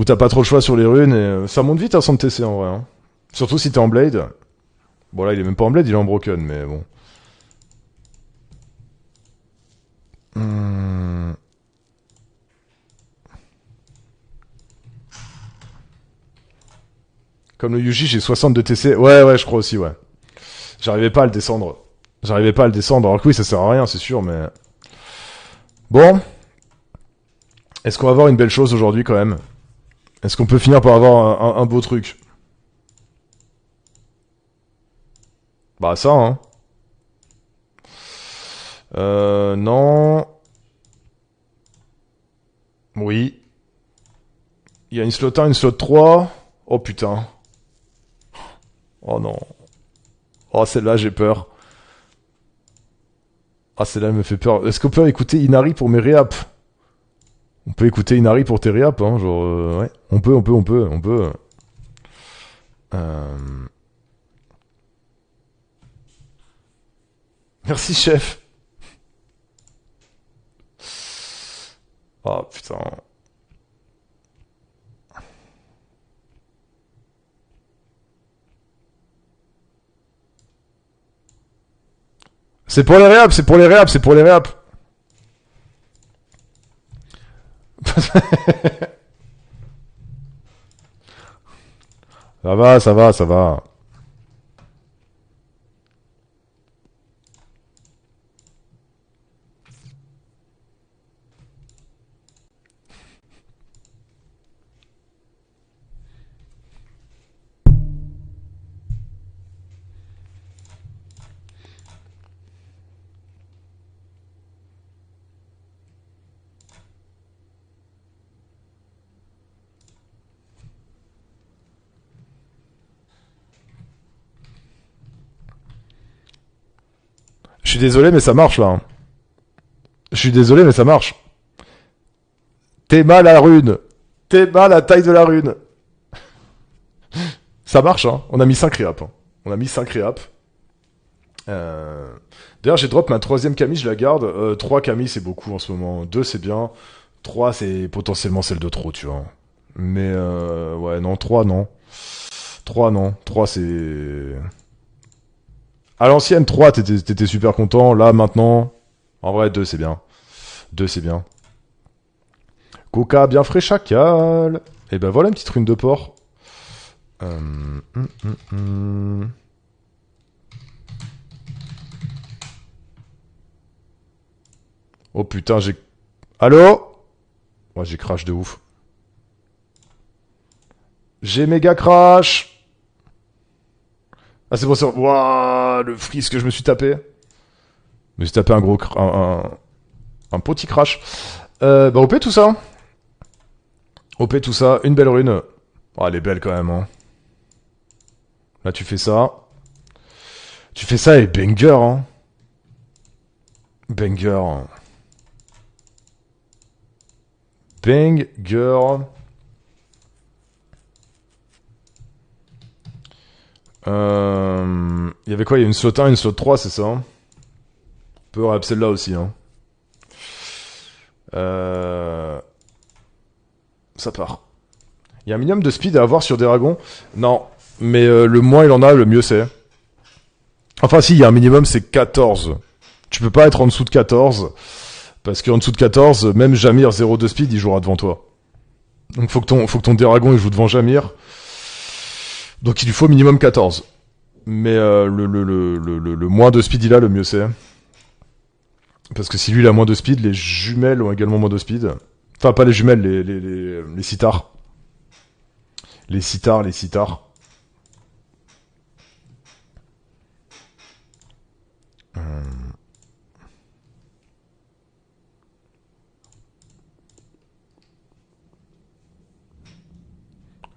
t'as pas trop le choix sur les runes et ça monte vite à 100 TC en vrai. Hein. Surtout si t'es en blade. Bon là, il est même pas en blade, il est en broken, mais bon. Comme le Yuji, j'ai 62 TC. Ouais, ouais, je crois aussi, ouais. J'arrivais pas à le descendre. J'arrivais pas à le descendre. Alors que oui, ça sert à rien, c'est sûr, mais... Bon. Est-ce qu'on va avoir une belle chose aujourd'hui, quand même? Est-ce qu'on peut finir par avoir un beau truc? Bah ça, hein. Non. Oui. Il y a une slot 1, une slot 3. Oh putain. Oh non. Oh celle-là, j'ai peur. Ah celle-là elle me fait peur. Est-ce qu'on peut écouter Inari pour mes réaps? On peut écouter Inari pour tes réaps, hein, genre... ouais. On peut. Euh... Merci chef. Oh putain. C'est pour les réaps, c'est pour les réaps, c'est pour les réaps. Ça va, ça va, ça va. Je suis désolé, mais ça marche là. Hein. Je suis désolé, mais ça marche. T'es mal à la rune. T'es mal à la taille de la rune. Ça marche, hein. On a mis 5 réaps. Hein. On a mis 5 réaps. D'ailleurs, j'ai drop ma troisième Camille, je la garde. 3 Camille, c'est beaucoup en ce moment. 2, c'est bien. 3, c'est potentiellement celle de trop, tu vois. Mais ouais, non, 3, non. 3, non. 3, c'est... À l'ancienne, 3, t'étais super content. Là, maintenant... En vrai, 2, c'est bien. 2, c'est bien. Coca bien frais chacal. Et ben voilà une petite rune de porc. Oh putain, j'ai... Allô? Ouais, j'ai crash de ouf. J'ai méga crash. Ah, c'est pour ça. Waouh, le freeze que je me suis tapé. Je me suis tapé un gros... un petit crash. Bah, OP tout ça. OP tout ça. Une belle rune. Oh, elle est belle quand même, hein. Là, tu fais ça. Tu fais ça et banger, hein. Banger. Banger. Il y avait quoi? Il y a une slot 1, une slot 3, c'est ça, hein? On peut rap celle-là aussi, hein. Ça part. Il y a un minimum de speed à avoir sur des dragons? Non. Mais le moins il en a, le mieux c'est. Enfin si, il y a un minimum, c'est 14. Tu peux pas être en dessous de 14. Parce qu'en dessous de 14, même Jamir 0 de speed, il jouera devant toi. Donc faut que ton dragon il joue devant Jamir. Donc il lui faut minimum 14. Mais le moins de speed il a, le mieux c'est. Parce que si lui il a moins de speed, les jumelles ont également moins de speed. Enfin pas les jumelles, les sitars. Les sitars.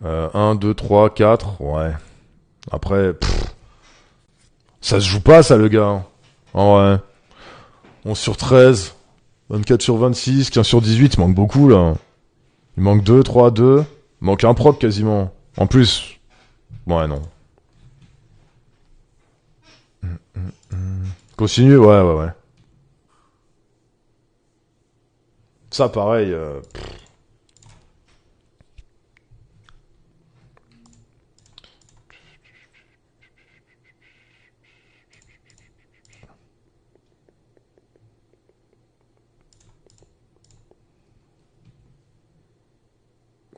1, 2, 3, 4, ouais. Après, ça se joue pas ça le gars. Hein. En vrai. 11 sur 13, 24 sur 26, 15 sur 18, il manque beaucoup là. Il manque 2, 3, 2. Il manque un proc quasiment. En plus. Ouais, non. Continue, ouais. Ça, pareil.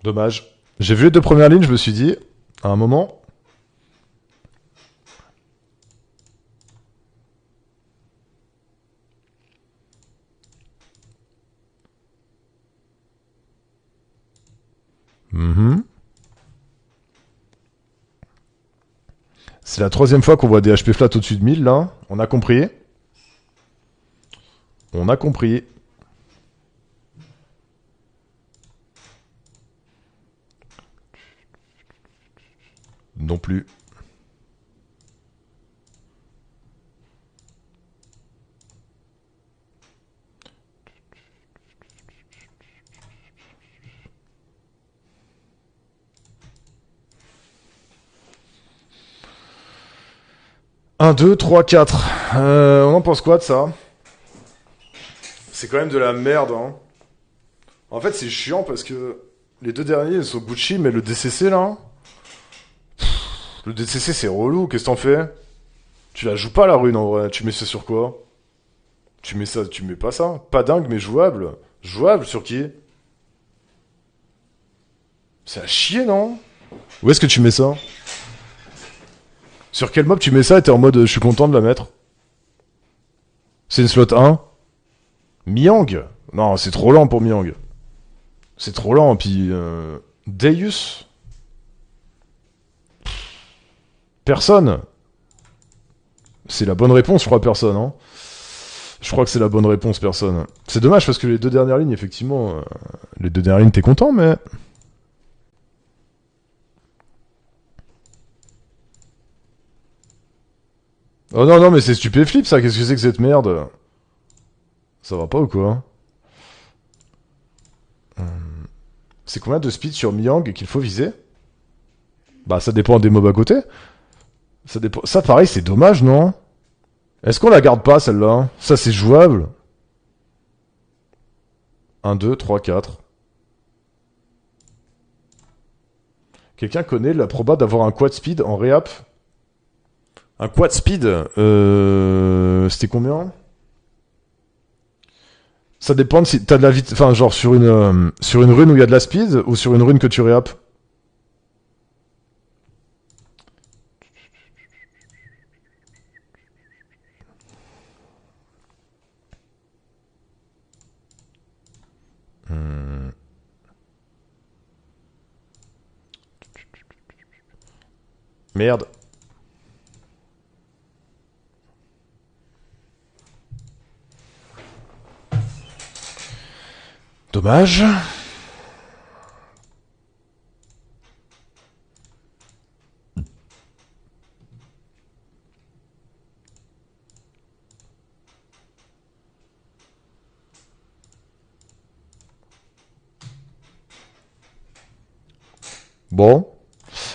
Dommage. J'ai vu les deux premières lignes, je me suis dit, à un moment. C'est la troisième fois qu'on voit des HP flat au-dessus de 1000 là. On a compris. On a compris. Non plus. Un, 2, 3, 4. On en pense quoi de ça? C'est quand même de la merde, hein. En fait, c'est chiant parce que les deux derniers ils sont Gucci, mais le DCC là. Le DCC c'est relou, qu'est-ce que t'en fais? Tu la joues pas la rune en vrai, tu mets ça sur quoi? Tu mets ça, tu mets pas ça? Pas dingue mais jouable. Jouable sur qui? C'est à chier non? Où est-ce que tu mets ça? Sur quel mob tu mets ça et t'es en mode je suis content de la mettre? C'est une slot 1? Miang? Non, c'est trop lent pour Miang. C'est trop lent, puis... Deus? Personne? C'est la bonne réponse, je crois, personne, hein. Je crois que c'est la bonne réponse, personne. C'est dommage parce que les deux dernières lignes, effectivement... les deux dernières lignes, t'es content, mais... Oh non, non, mais c'est stupéflip, ça. Qu'est-ce que c'est que cette merde? Ça va pas ou quoi? C'est combien de speed sur Miang qu'il faut viser? Bah, ça dépend des mobs à côté. Ça dépend... Ça, pareil, c'est dommage, non? Est-ce qu'on la garde pas, celle-là? Ça, c'est jouable. 1, 2, 3, 4. Quelqu'un connaît la proba d'avoir un quad speed en réap? Un quad speed? C'était combien? Ça dépend de si t'as de la vite... Enfin, genre sur une rune où il y a de la speed ou sur une rune que tu réap? Merde. Dommage. Bon.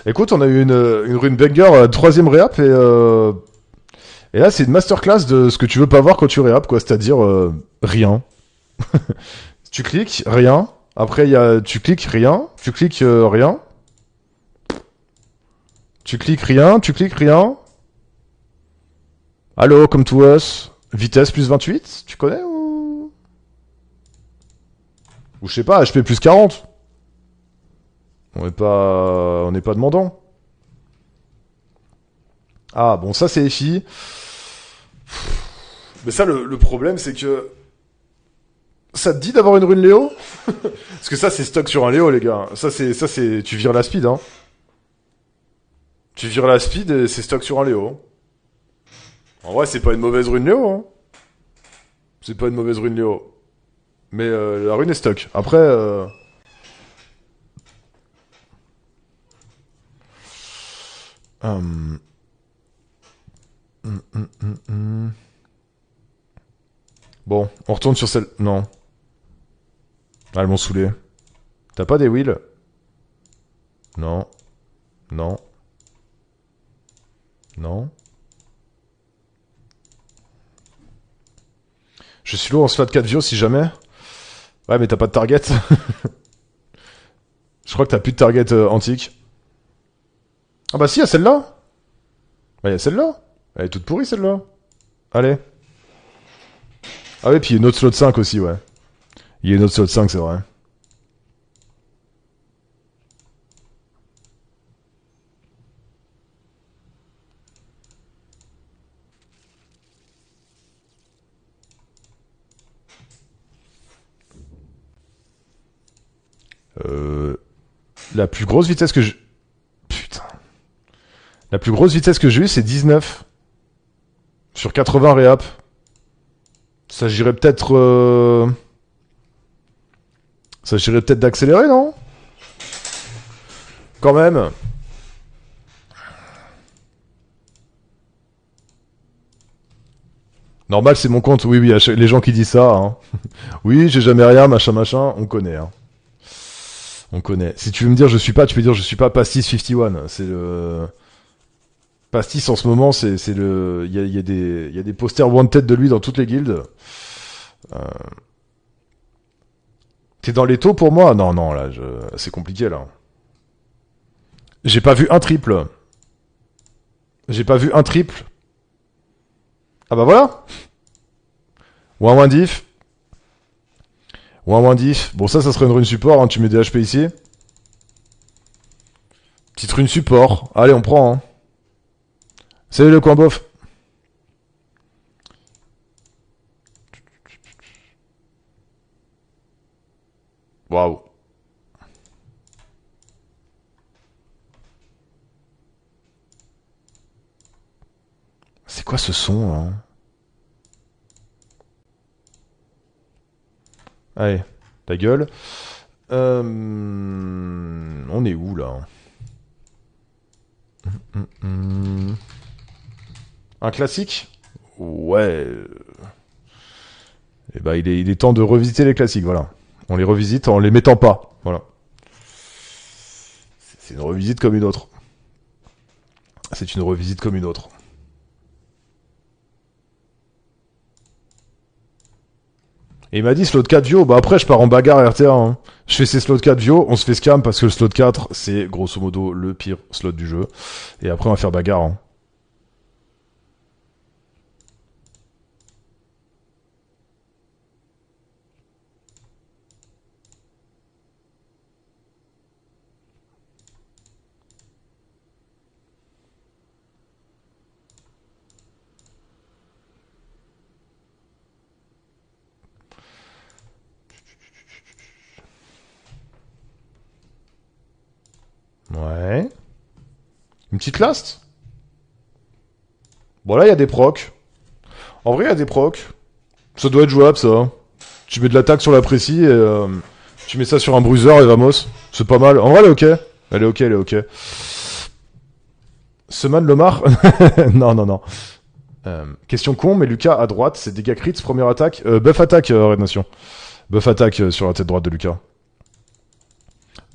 Écoute, on a eu une rune banger, troisième réap, et là c'est une masterclass de ce que tu veux pas voir quand tu réap, quoi. C'est-à-dire rien. Tu cliques, rien. Après, tu cliques, rien. Tu cliques, rien. Tu cliques, rien. Tu cliques, rien. Allo, come to us. Vitesse plus 28, tu connais ou je sais pas, HP plus 40. On n'est pas demandant. Ah, bon, ça c'est FI. Mais ça, le problème, c'est que... Ça te dit d'avoir une rune Léo? Parce que ça, c'est stock sur un Léo, les gars. Ça, c'est... Tu vires la speed, hein. Tu vires la speed et c'est stock sur un Léo. En vrai, c'est pas une mauvaise rune Léo, hein. C'est pas une mauvaise rune Léo. Mais la rune est stock. Après... hum, hum. Bon, on retourne sur celle... Non. Ah, elles m'ont saoulé. T'as pas des wheels? Non. Non. Non. Je suis lourd en slot 4 Vio si jamais. Ouais, mais t'as pas de target. Je crois que t'as plus de target antique. Ah bah si, il y a celle-là. Bah, il y a celle-là. Elle est toute pourrie, celle-là. Allez. Ah oui, puis il y a une autre slot 5 aussi, ouais. Il y a une autre slot 5, c'est vrai. Euh... La plus grosse vitesse que je... Putain. La plus grosse vitesse que j'ai eue, c'est 19. Sur 80 réap. S'agirait peut-être... S'agirait peut-être d'accélérer, non? Quand même. Normal, c'est mon compte. Oui, oui, les gens qui disent ça, hein. Oui, j'ai jamais rien, machin, machin, on connaît, hein. On connaît. Si tu veux me dire je suis pas, tu peux dire je suis pas Pastis 51. C'est le... Pastis en ce moment, c'est le... Il y a des posters wanted de lui dans toutes les guildes. Euh... T'es dans les taux pour moi? Non, non, là, c'est compliqué, là. J'ai pas vu un triple. J'ai pas vu un triple. Ah bah voilà. Ou un moins diff. Ou un moins diff. Bon, ça serait une rune support, hein. Tu mets des HP ici. Petite rune support. Allez, on prend, hein. Salut le coin bof. Waouh. C'est quoi ce son, hein? Allez, ta gueule. On est où, là? Un classique? Ouais. Eh ben, il est temps de revisiter les classiques, voilà. On les revisite en les mettant pas, voilà. C'est une revisite comme une autre. C'est une revisite comme une autre. Et il m'a dit slot 4 Vio, bah après je pars en bagarre RTA, hein. Je fais ces slot 4 Vio, on se fait scam parce que le slot 4 c'est grosso modo le pire slot du jeu. Et après on va faire bagarre, hein. Ouais. Une petite last. Bon là, il y a des procs. En vrai, il y a des procs. Ça doit être jouable, ça. Tu mets de l'attaque sur la précis et tu mets ça sur un bruiser et vamos. C'est pas mal. En vrai, elle est ok. Elle est ok, elle est ok. Seman Lomar. Non, non, non. Question con, mais Lucas à droite, c'est dégâts crits, première attaque. Buff attaque, Red Nation. Buff attaque sur la tête droite de Lucas.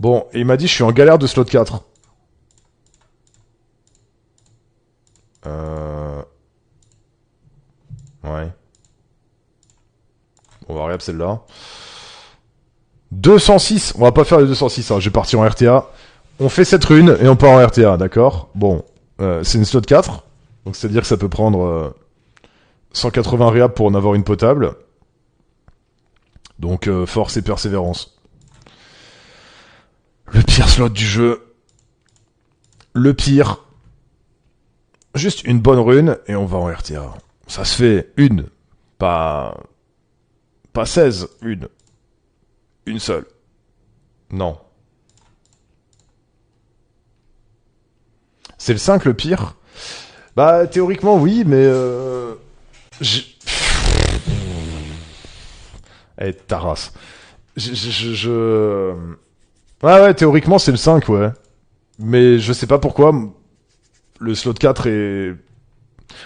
Bon, et il m'a dit je suis en galère de slot 4. Ouais. On va regarder celle-là. 206. On va pas faire les 206, hein. Je vais partir en RTA. On fait cette rune et on part en RTA, d'accord? Bon, c'est une slot 4. Donc c'est-à-dire que ça peut prendre 180 réap pour en avoir une potable. Donc force et persévérance. Le pire slot du jeu. Le pire. Juste une bonne rune et on va en RTA. Ça se fait une. Pas 16, une. Une seule. Non. C'est le 5 le pire? Bah théoriquement oui, mais Eh, ta race. Ouais, théoriquement c'est le 5, ouais. Mais je sais pas pourquoi le slot 4 est...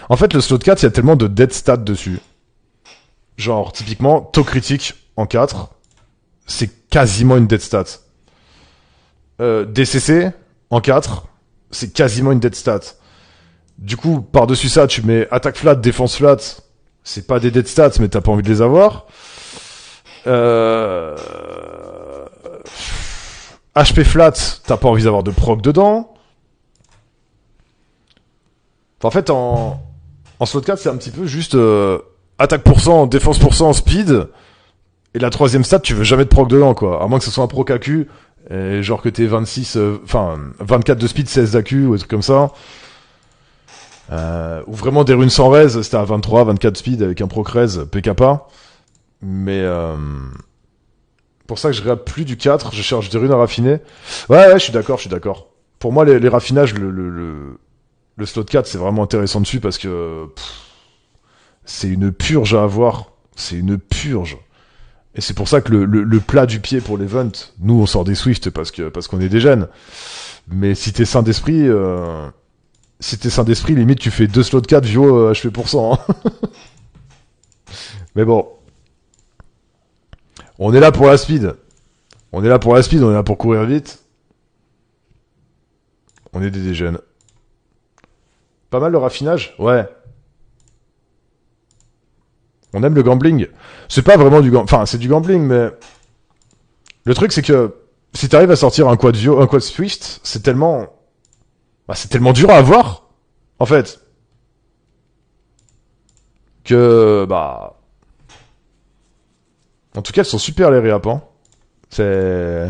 En fait, le slot 4, il y a tellement de dead stats dessus. Genre, typiquement, taux critique en 4, c'est quasiment une dead stat. DCC en 4, c'est quasiment une dead stat. Du coup, par-dessus ça, tu mets attaque flat, défense flat, c'est pas des dead stats, mais t'as pas envie de les avoir. HP flat, t'as pas envie d'avoir de proc dedans. Enfin, en fait, en slot 4, c'est un petit peu juste attaque %, défense %, speed. Et la troisième stat, tu veux jamais de proc dedans, quoi. À moins que ce soit un proc AQ, et genre que t'aies 24 de speed, 16 d'AQ, ou des trucs comme ça. Ou vraiment des runes sans raise, c'était à 23, 24 speed avec un proc raise, PKP. Mais pour ça que je réappe plus du 4, je cherche des runes à raffiner. Ouais, je suis d'accord. Pour moi, les raffinages, le slot 4, c'est vraiment intéressant dessus parce que c'est une purge à avoir. C'est une purge. Et c'est pour ça que le plat du pied pour l'event, nous on sort des Swift parce qu'on est des jeunes. Mais si t'es sain d'esprit, limite tu fais 2 slots 4 Vio HP %. Hein. Mais bon. On est là pour la speed. On est là pour courir vite. On est des jeunes. Pas mal le raffinage? Ouais. On aime le gambling. C'est pas vraiment du gambling. Enfin, c'est du gambling, mais... Le truc, c'est que... Si t'arrives à sortir un quad Swift, c'est tellement... Bah, c'est tellement dur à avoir, en fait. Que... Bah... En tout cas, elles sont super les réaps, hein. C'est...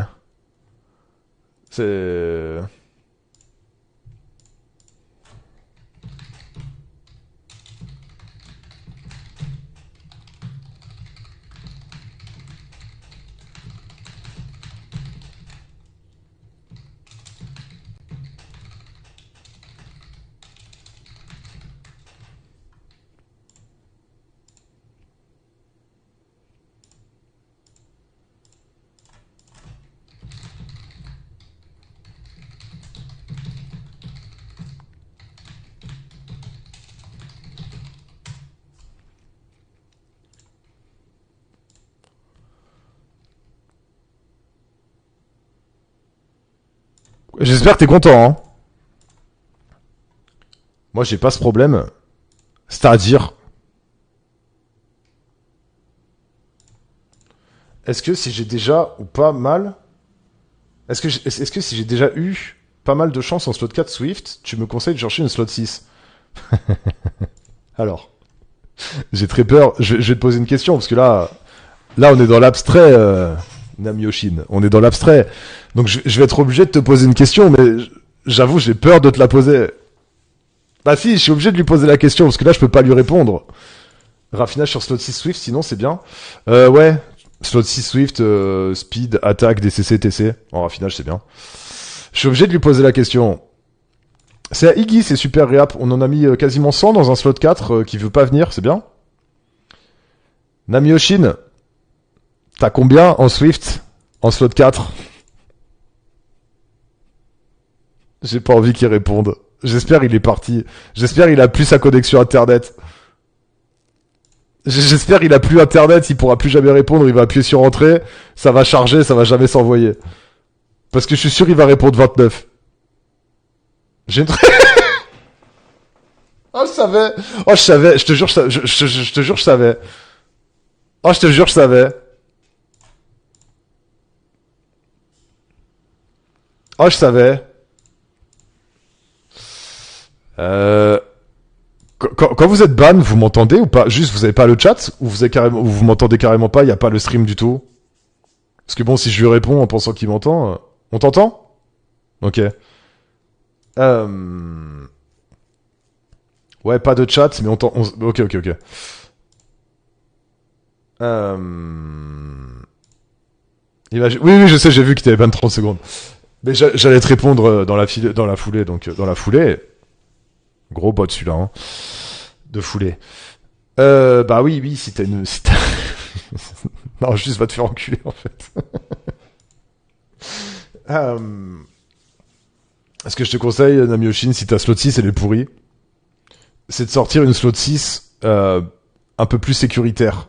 J'espère que t'es content, hein. Moi, j'ai pas ce problème. C'est-à-dire... Est-ce que si j'ai déjà, ou pas mal... Est-ce que si j'ai déjà eu pas mal de chance en slot 4 Swift, tu me conseilles de chercher une slot 6? Alors, j'ai très peur. Je vais te poser une question, parce que là on est dans l'abstrait, Namyoshin. On est dans l'abstrait. Donc je vais être obligé de te poser une question, mais j'avoue, j'ai peur de te la poser. Bah si, je suis obligé de lui poser la question, parce que là, je peux pas lui répondre. Raffinage sur slot 6 Swift, sinon c'est bien. Ouais, slot 6 Swift, speed, attaque, DCC, TC. En raffinage, c'est bien. Je suis obligé de lui poser la question. C'est à Iggy, c'est super réap. On en a mis quasiment 100 dans un slot 4 qui veut pas venir, c'est bien. Namiyoshin, t'as combien en Swift en slot 4? J'ai pas envie qu'il réponde. J'espère il est parti. J'espère il a plus sa connexion internet. J'espère il a plus internet, il pourra plus jamais répondre, il va appuyer sur entrée, ça va charger, ça va jamais s'envoyer. Parce que je suis sûr il va répondre 29. J'ai une... Oh, je savais. Oh, je savais. Je te jure, je te jure, je savais. Oh, je te jure, je savais. Oh, je savais. Euh... Quand vous êtes ban, vous m'entendez ou pas? Juste, vous avez pas le chat ou vous avez carrément, ou vous m'entendez carrément pas? Il y a pas le stream du tout. Parce que bon, si je lui réponds en pensant qu'il m'entend, on t'entend? Ok. Ouais, pas de chat, mais on t'entend. Ok, ok, ok. Oui, oui, je sais, j'ai vu que t'avais 30 secondes. Mais j'allais te répondre dans la foulée, donc dans la foulée. Gros bot celui-là, hein, de foulée. Bah oui, oui, si t'as une... non, juste va te faire enculer, en fait. Ce que je te conseille, Namiyoshin, si t'as slot 6, elle est pourrie, c'est de sortir une slot 6 un peu plus sécuritaire.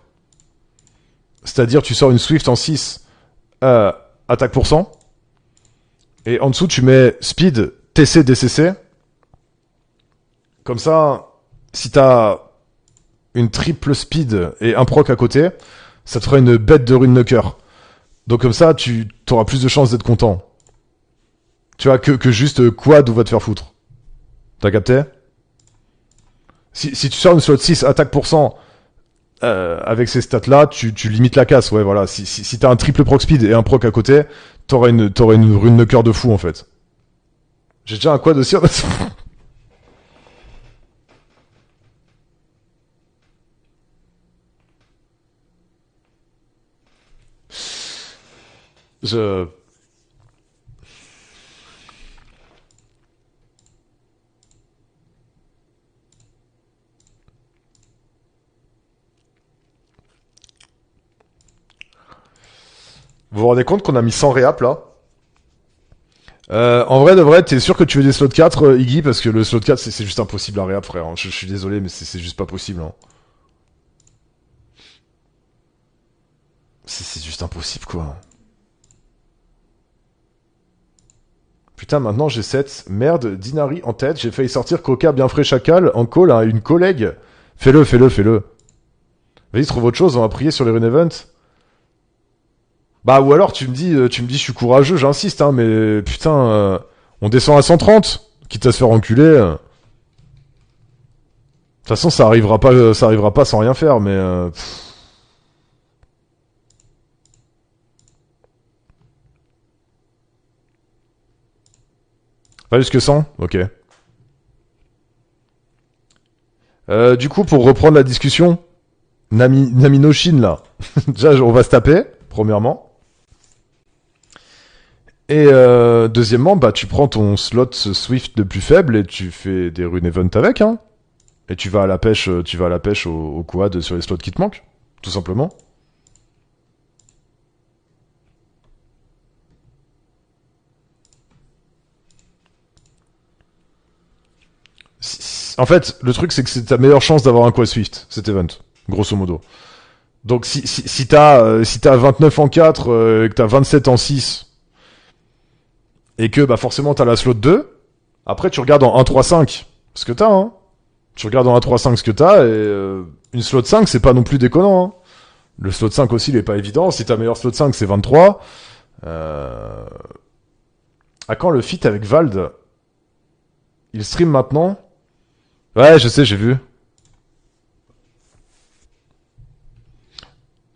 C'est-à-dire, tu sors une Swift en 6, attaque pour 100, et en dessous, tu mets speed, TC, DCC. Comme ça, si t'as une triple speed et un proc à côté, ça te fera une bête de Runeknucker. Donc comme ça, tu auras plus de chances d'être content. Tu vois, que juste quad ou va te faire foutre. T'as capté? Si tu sors une slot 6, attaque pour 100, avec ces stats-là, tu limites la casse, ouais, voilà. Si t'as un triple proc speed et un proc à côté, t'auras une Runeknucker de fou, en fait. J'ai déjà un quad aussi, Je... Vous vous rendez compte qu'on a mis 100 réap, là? En vrai de vrai, t'es sûr que tu veux des slots 4, Iggy, parce que le slot 4, c'est juste impossible à réap, frère. Hein. Je suis désolé, mais c'est juste pas possible. Hein. C'est juste impossible, quoi. Putain, maintenant j'ai 7. Merde, Dinari en tête. J'ai failli sortir Coca bien frais chacal en call à une collègue. Fais-le, fais-le, fais-le. Vas-y, trouve autre chose, on va prier sur les rune events. Bah, ou alors tu me dis, je suis courageux, j'insiste, hein, mais putain, on descend à 130, quitte à se faire enculer. De toute façon, ça arrivera pas sans rien faire, mais... Pas jusque 100. Ok. Du coup, pour reprendre la discussion, Nami no Shin, là. Déjà, on va se taper, premièrement. Et deuxièmement, bah tu prends ton slot Swift le plus faible et tu fais des rune event avec, hein. Et tu vas à la pêche, au quad sur les slots qui te manquent, tout simplement. En fait, le truc c'est que c'est ta meilleure chance d'avoir un quad Swift, cet event, grosso modo. Donc si t'as 29 en 4 et que t'as 27 en 6 et que bah forcément t'as la slot 2, après tu regardes en 1-3-5 ce que t'as, hein. Tu regardes en 1-3-5 ce que t'as et une slot 5 c'est pas non plus déconnant, hein. Le slot 5 aussi il est pas évident. Si ta meilleure slot 5 c'est 23, à quand le feat avec Vald? Il stream maintenant? Ouais, je sais, j'ai vu.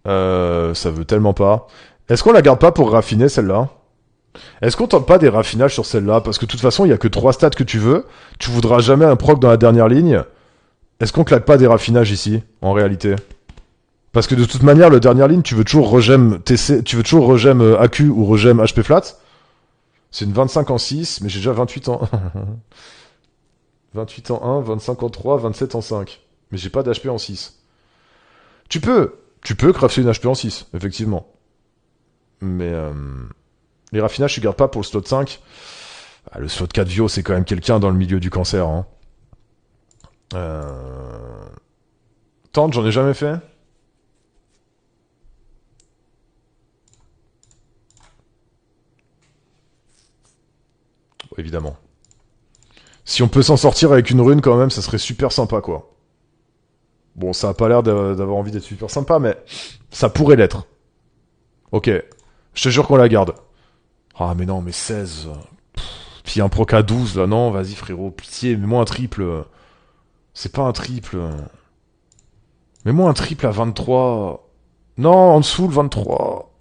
Ça veut tellement pas. Est-ce qu'on la garde pas pour raffiner celle-là? Est-ce qu'on tente pas des raffinages sur celle-là? Parce que de toute façon, il y a que 3 stats que tu veux. Tu voudras jamais un proc dans la dernière ligne. Est-ce qu'on claque pas des raffinages ici, en réalité? Parce que de toute manière, le dernière ligne, tu veux toujours regem TC, tu veux toujours regem AQ ou regem HP flat. C'est une 25 en 6, mais j'ai déjà 28 en... 28 en 1, 25 en 3, 27 en 5. Mais j'ai pas d'HP en 6. Tu peux crafter une HP en 6, effectivement. Mais les raffinages, tu gardes pas pour le slot 5. Ah, le slot 4 Vio, c'est quand même quelqu'un dans le milieu du cancer. Hein. Tente, j'en ai jamais fait. Bon, évidemment. Si on peut s'en sortir avec une rune quand même, ça serait super sympa, quoi. Bon, ça a pas l'air d'avoir envie d'être super sympa, mais ça pourrait l'être. Ok. Je te jure qu'on la garde. Ah, mais non, mais 16. Puis un proc à 12, là. Non, vas-y, frérot. Pitié, mets-moi un triple. C'est pas un triple. Mets-moi un triple à 23. Non, en dessous le 23.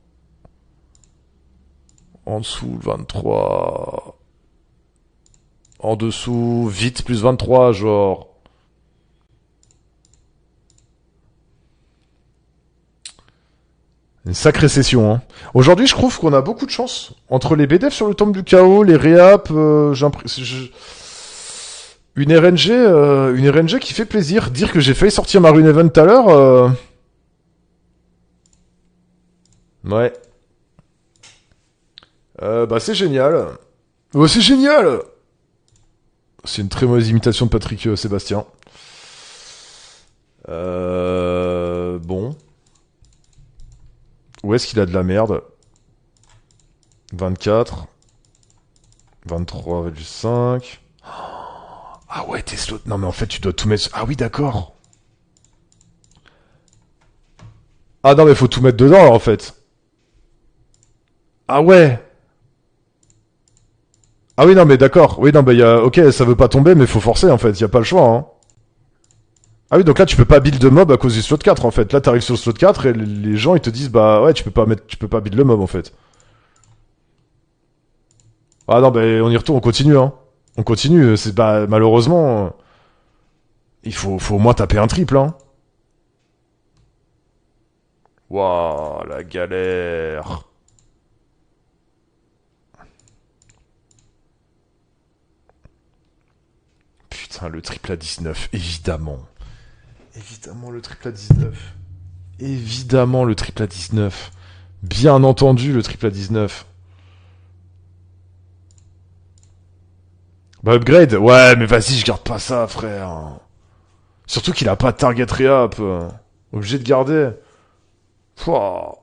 En dessous le 23. En dessous, vite, plus 23, genre. Une sacrée session, hein. Aujourd'hui, je trouve qu'on a beaucoup de chance. Entre les BDF sur le tombe du chaos, les réaps, une RNG qui fait plaisir. Dire que j'ai failli sortir ma rune event tout à l'heure, ouais. Bah c'est génial. Oh, c'est génial. C'est une très mauvaise imitation de Patrick Sébastien. Bon. Où est-ce qu'il a de la merde? 24. 23,5. Ah ouais, t'es slow. Non mais en fait, tu dois tout mettre... Ah oui, d'accord. Ah non mais faut tout mettre dedans, alors, en fait. Ah ouais. Ah oui, non mais d'accord. Oui, non, bah y a... Ok, ça veut pas tomber, mais faut forcer, en fait. Y a pas le choix, hein. Ah oui, donc là, tu peux pas build de mob à cause du slot 4, en fait. Là, t'arrives sur le slot 4 et les gens, ils te disent, bah ouais, tu peux pas build le mob, en fait. Ah non, bah on y retourne, on continue, hein. On continue, c'est bah malheureusement... faut au moins taper un triple, hein. Waouh, la galère. Putain, le triple à 19, évidemment. Évidemment, le triple à 19. Évidemment, le triple à 19. Bien entendu, le triple à 19. Bah, upgrade. Ouais, mais vas-y, je garde pas ça, frère. Surtout qu'il a pas de target réap. Obligé de garder. Pouah.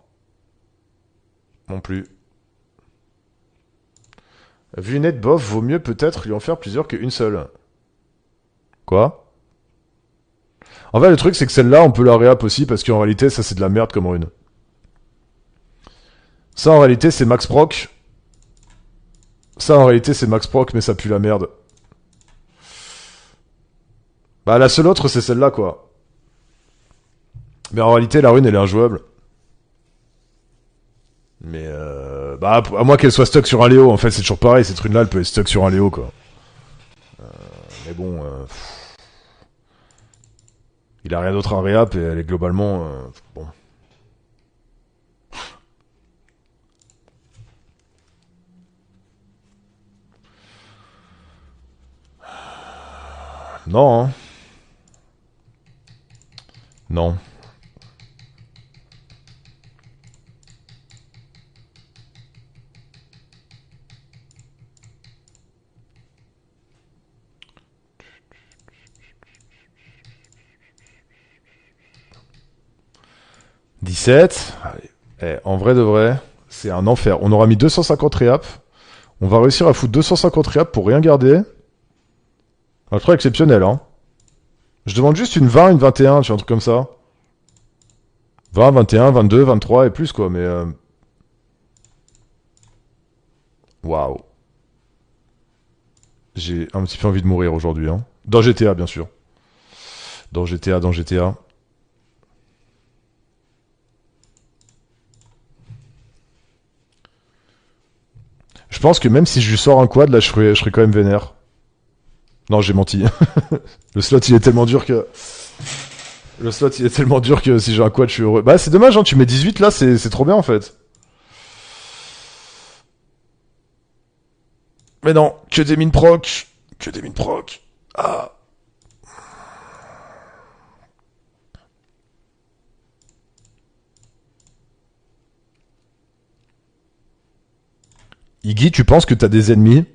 Non plus. Vu une net bof, vaut mieux peut-être lui en faire plusieurs qu'une seule. Quoi? En fait, le truc, c'est que celle-là, on peut la réap aussi, parce qu'en réalité, ça, c'est de la merde comme rune. Ça, en réalité, c'est max proc. Ça, en réalité, c'est max proc, mais ça pue la merde. Bah, la seule autre, c'est celle-là, quoi. Mais en réalité, la rune, elle est injouable. Mais bah, à moins qu'elle soit stuck sur un Léo, en fait, c'est toujours pareil, cette rune-là, elle peut être stuck sur un Léo, quoi. Mais bon, il a rien d'autre à réap, et elle est globalement... bon. Non, hein. Non. « 17. Allez. Eh, en vrai de vrai, c'est un enfer. On aura mis 250 réap. On va réussir à foutre 250 réap pour rien garder. Un truc exceptionnel, hein. Je demande juste une 20, une 21, tu vois, un truc comme ça. 20, 21, 22, 23 et plus, quoi, mais... Waouh. J'ai un petit peu envie de mourir aujourd'hui, hein. Dans GTA, bien sûr. Dans GTA, dans GTA. Je pense que même si je lui sors un quad, là, je serais quand même vénère. Non, j'ai menti. Le slot, il est tellement dur que... Le slot, il est tellement dur que si j'ai un quad, je suis heureux. Bah, c'est dommage, hein, tu mets 18, là, c'est trop bien, en fait. Mais non, que des mines proc. Que des mines proc. Ah. Iggy, tu penses que t'as des ennemis?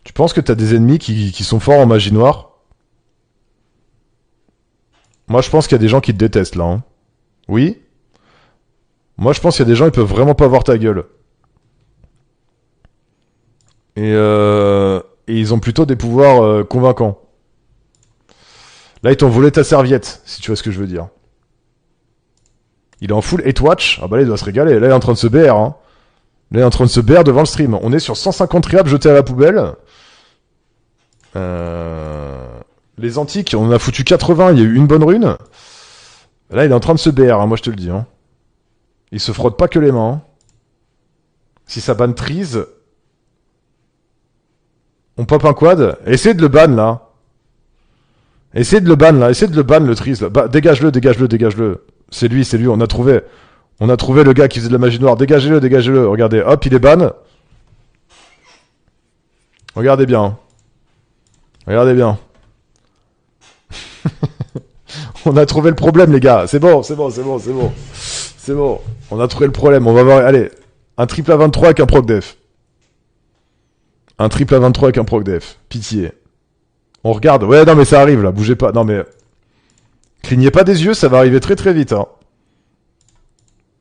Tu penses que t'as des ennemis qui sont forts en magie noire? Moi, je pense qu'il y a des gens qui te détestent, là. Hein. Oui? Moi, je pense qu'il y a des gens qui peuvent vraiment pas voir ta gueule. Et ils ont plutôt des pouvoirs convaincants. Là, ils t'ont volé ta serviette, si tu vois ce que je veux dire. Il est en full hate watch. Ah bah là, il doit se régaler. Là, il est en train de se BR. Hein. Là, il est en train de se BR devant le stream. On est sur 150 réaps jetés à la poubelle. Les antiques, on en a foutu 80. Il y a eu une bonne rune. Là, il est en train de se BR, hein, moi je te le dis. Hein. Il se frotte pas que les mains. Hein. Si ça banne Trees, on pop un quad. Essayez de le ban là. Essayez de le ban là. Essayez de le ban le Trees là. Bah, dégage-le, dégage-le, dégage-le. C'est lui, on a trouvé. On a trouvé le gars qui faisait de la magie noire. Dégagez-le, dégagez-le. Regardez, hop, il est ban. Regardez bien. Regardez bien. On a trouvé le problème, les gars. C'est bon, c'est bon, c'est bon, c'est bon. C'est bon. On a trouvé le problème. On va voir. Allez. Un triple à 23 avec un proc def. Un triple à 23 avec un proc def. Pitié. On regarde. Ouais, non, mais ça arrive, là. Bougez pas. Non, mais... Clignez pas des yeux, ça va arriver très très vite, hein.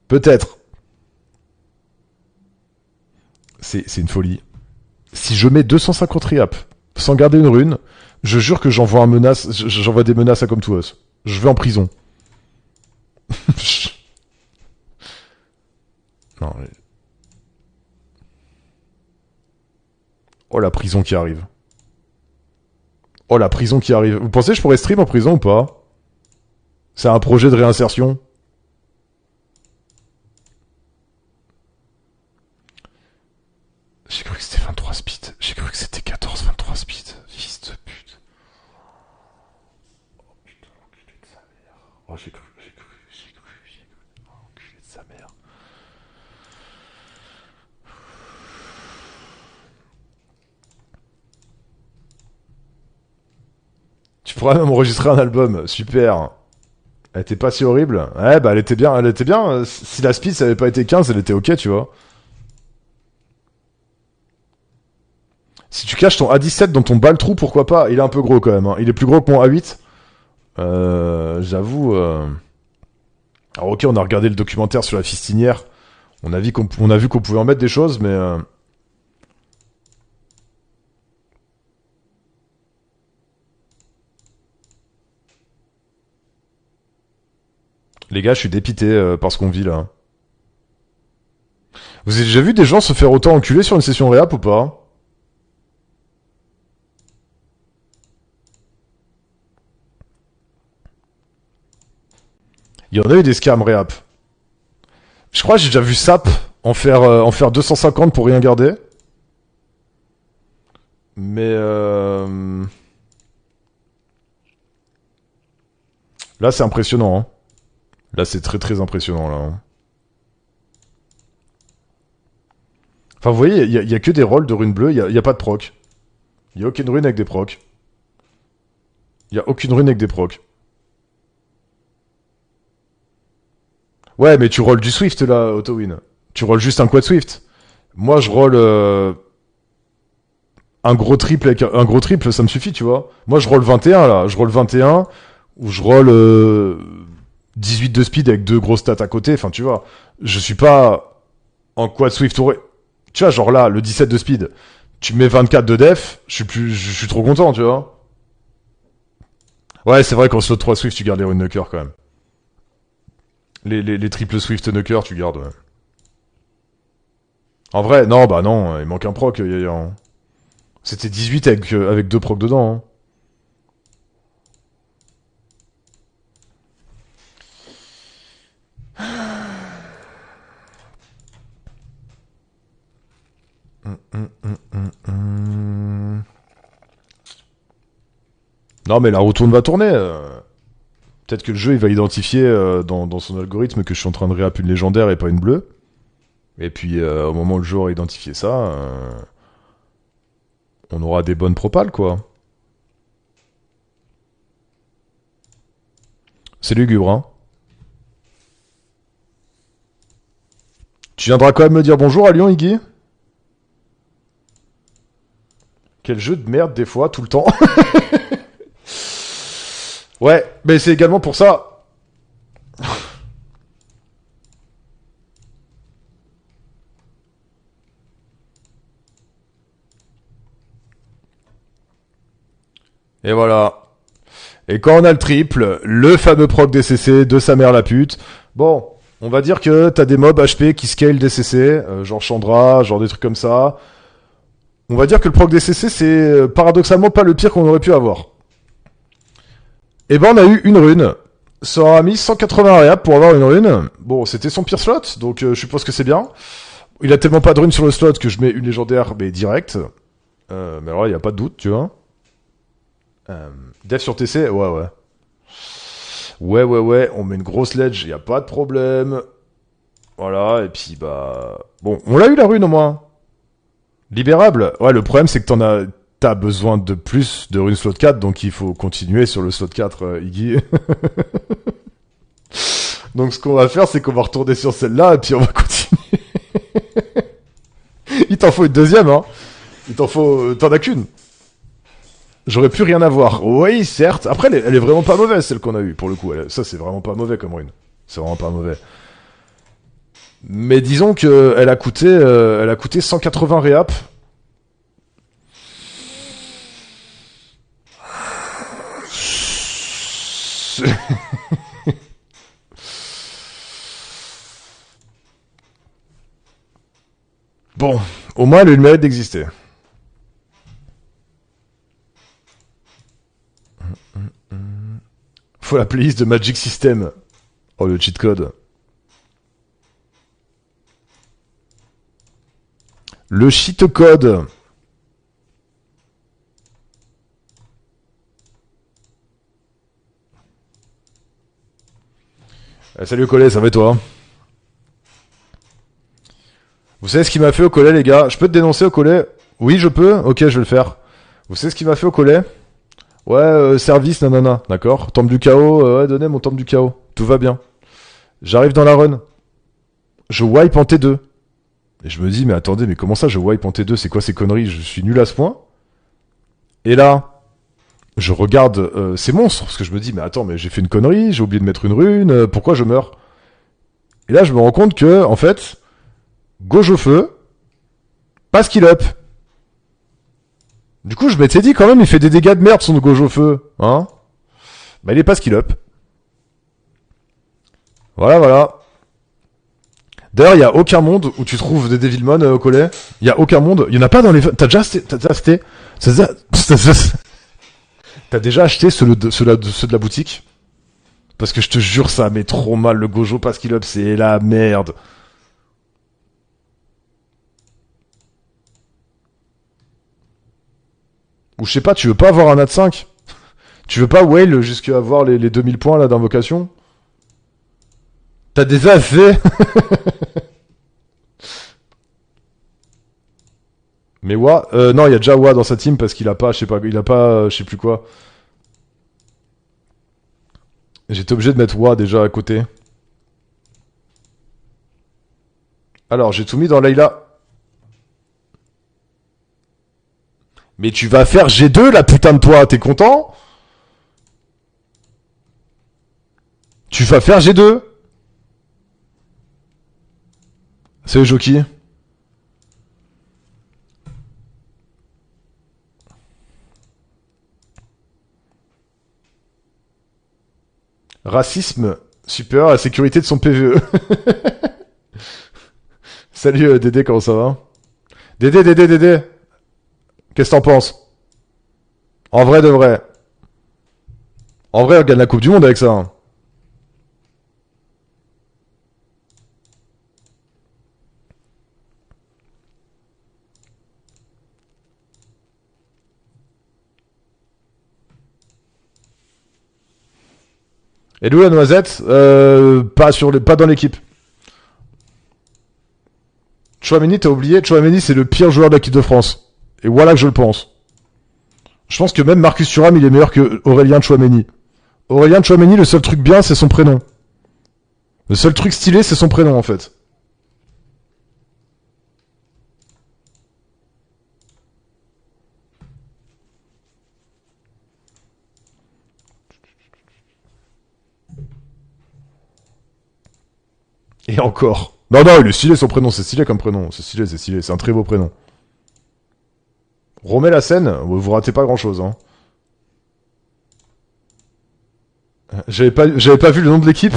Peut-être. C'est une folie. Si je mets 250 réaps sans garder une rune, je jure que j'envoie j'envoie des menaces à Comme To Us. Je vais en prison. Non. Mais... Oh la prison qui arrive. Oh la prison qui arrive. Vous pensez que je pourrais stream en prison ou pas? C'est un projet de réinsertion. J'ai cru que c'était 23 speed. J'ai cru que c'était 14-23 speed. Fils de pute. Oh putain, enculé de sa mère. Oh j'ai cru. Oh, enculé de sa mère. Tu pourrais même enregistrer un album. Super. Elle était pas si horrible. Ouais, bah elle était bien, elle était bien. Si la speed ça avait pas été 15, elle était ok, tu vois. Si tu caches ton A17 dans ton bal-trou, pourquoi pas? Il est un peu gros quand même. Hein. Il est plus gros que mon A8. J'avoue. Alors ok, on a regardé le documentaire sur la fistinière. On a vu qu'on pouvait en mettre des choses, mais... Les gars, je suis dépité par ce qu'on vit là. Vous avez déjà vu des gens se faire autant enculer sur une session réap ou pas? Il y en a eu des scams réap. Je crois que j'ai déjà vu Sap en faire 250 pour rien garder. Mais là c'est impressionnant. Hein. Là c'est très très impressionnant là. Hein. Enfin vous voyez, y a que des rolls de runes bleues, y a pas de proc. Y a aucune rune avec des procs. Y a aucune rune avec des procs. Ouais mais tu rolls du Swift là, Autowin. Tu rolls juste un quad Swift. Moi je roll un gros triple avec un gros triple, ça me suffit, tu vois. Moi, je roll 21, là. Je roll 21, ou je roll 18 de speed avec deux grosses stats à côté. Enfin, tu vois. Je suis pas en quad Swift touré. Tu vois, genre là, le 17 de speed. Tu mets 24 de def, je suis trop content, tu vois. Ouais, c'est vrai qu'en slot 3 Swift, tu gardes les runes knocker quand même. Les triples Swift knocker, tu gardes, ouais. En vrai, non, bah non, il manque un proc, Yaya. C'était 18 avec deux procs dedans, hein. Non, mais la roue tourne va tourner. Peut-être que le jeu il va identifier dans son algorithme que je suis en train de réapp une légendaire et pas une bleue. Et puis au moment où le jeu aura identifié ça, On aura des bonnes propales, quoi. C'est lugubre, hein. Tu viendras quand même me dire bonjour à Lyon, Iggy? Quel jeu de merde, des fois, tout le temps. Ouais, mais c'est également pour ça. Et voilà. Et quand on a le triple, le fameux proc DCC de sa mère la pute. Bon, on va dire que t'as des mobs HP qui scale DCC, genre Chandra, genre des trucs comme ça. On va dire que le proc DCC, c'est paradoxalement pas le pire qu'on aurait pu avoir. Et ben on a eu une rune. Ça aura mis 180 réap pour avoir une rune. Bon, c'était son pire slot, donc je suppose que c'est bien. Il a tellement pas de rune sur le slot que je mets une légendaire, mais direct. Mais alors là, il y a pas de doute, tu vois. Dev sur TC, ouais. Ouais, on met une grosse ledge, y a pas de problème. Voilà, et puis bah... Bon, on l'a eu la rune au moins. Libérable. Ouais, le problème c'est que t'as besoin de plus de rune slot 4, donc il faut continuer sur le slot 4, Iggy. Donc ce qu'on va faire, c'est qu'on va retourner sur celle-là, et puis on va continuer. Il t'en faut une deuxième, hein. T'en as qu'une. J'aurais pu rien avoir. Oui, certes. Après, elle est vraiment pas mauvaise, celle qu'on a eue, pour le coup. Ça, c'est vraiment pas mauvais comme rune. C'est vraiment pas mauvais. Mais disons que elle a coûté 180 réap. Bon, au moins elle a eu le mérite d'exister. Faut la playlist de Magic System. Oh, le cheat code. Le cheat code. Salut au collet, ça va et toi? Vous savez ce qu'il m'a fait au collet, les gars? Je peux te dénoncer au collet? Oui, je peux? Ok, je vais le faire. Vous savez ce qu'il m'a fait au collet? Ouais, service, nanana, d'accord. Temple du chaos, ouais, donnez mon temple du chaos. Tout va bien. J'arrive dans la run. Je wipe en T2. Et je me dis, mais attendez, mais comment ça je wipe en T2? C'est quoi ces conneries? Je suis nul à ce point. Et là, je regarde ces monstres, parce que je me dis, mais attends, mais j'ai fait une connerie, j'ai oublié de mettre une rune, pourquoi je meurs? Et là, je me rends compte que, en fait, gauche au feu, pas skill up. Du coup, je m'étais dit quand même, il fait des dégâts de merde son gauche au feu, hein. Bah, il est pas skill up. Voilà. D'ailleurs, il y a aucun monde où tu trouves des Devilmon au collet. Il y a aucun monde. Il y en a pas dans les. T'as déjà acheté. T'as déjà acheté ceux de la boutique? Parce que je te jure, ça met trop mal le Gojo pas skill up, c'est la merde. Ou je sais pas, tu veux pas avoir un AD5? Tu veux pas whale jusqu'à avoir les 2000 points là d'invocation? T'as des AFV? Mais Wa, non, il y a déjà Wa dans sa team parce qu'il a pas, je sais pas, il a pas, je sais plus quoi. J'étais obligé de mettre Wa déjà à côté. Alors, j'ai tout mis dans Layla. Mais tu vas faire G2 la putain de toi, t'es content? Tu vas faire G2? Salut Joki. Racisme supérieur à la sécurité de son PVE. Salut Dédé, comment ça va? Dédé. Qu'est-ce que t'en penses? En vrai de vrai. En vrai, on gagne la Coupe du Monde avec ça. Hein. Et d'où la noisette? Pas dans l'équipe. Chouameni, t'as oublié? Chouameni, c'est le pire joueur de l'équipe de France. Et voilà que je le pense. Je pense que même Marcus Thuram, il est meilleur que Aurélien Tchouameni. Aurélien Tchouameni, le seul truc bien, c'est son prénom. Le seul truc stylé, c'est son prénom, en fait. Et encore. Non, non, il est stylé son prénom, c'est stylé comme prénom. C'est stylé, c'est stylé, c'est un très beau prénom. Romain Lassène, vous ratez pas grand chose, hein. J'avais pas vu le nom de l'équipe.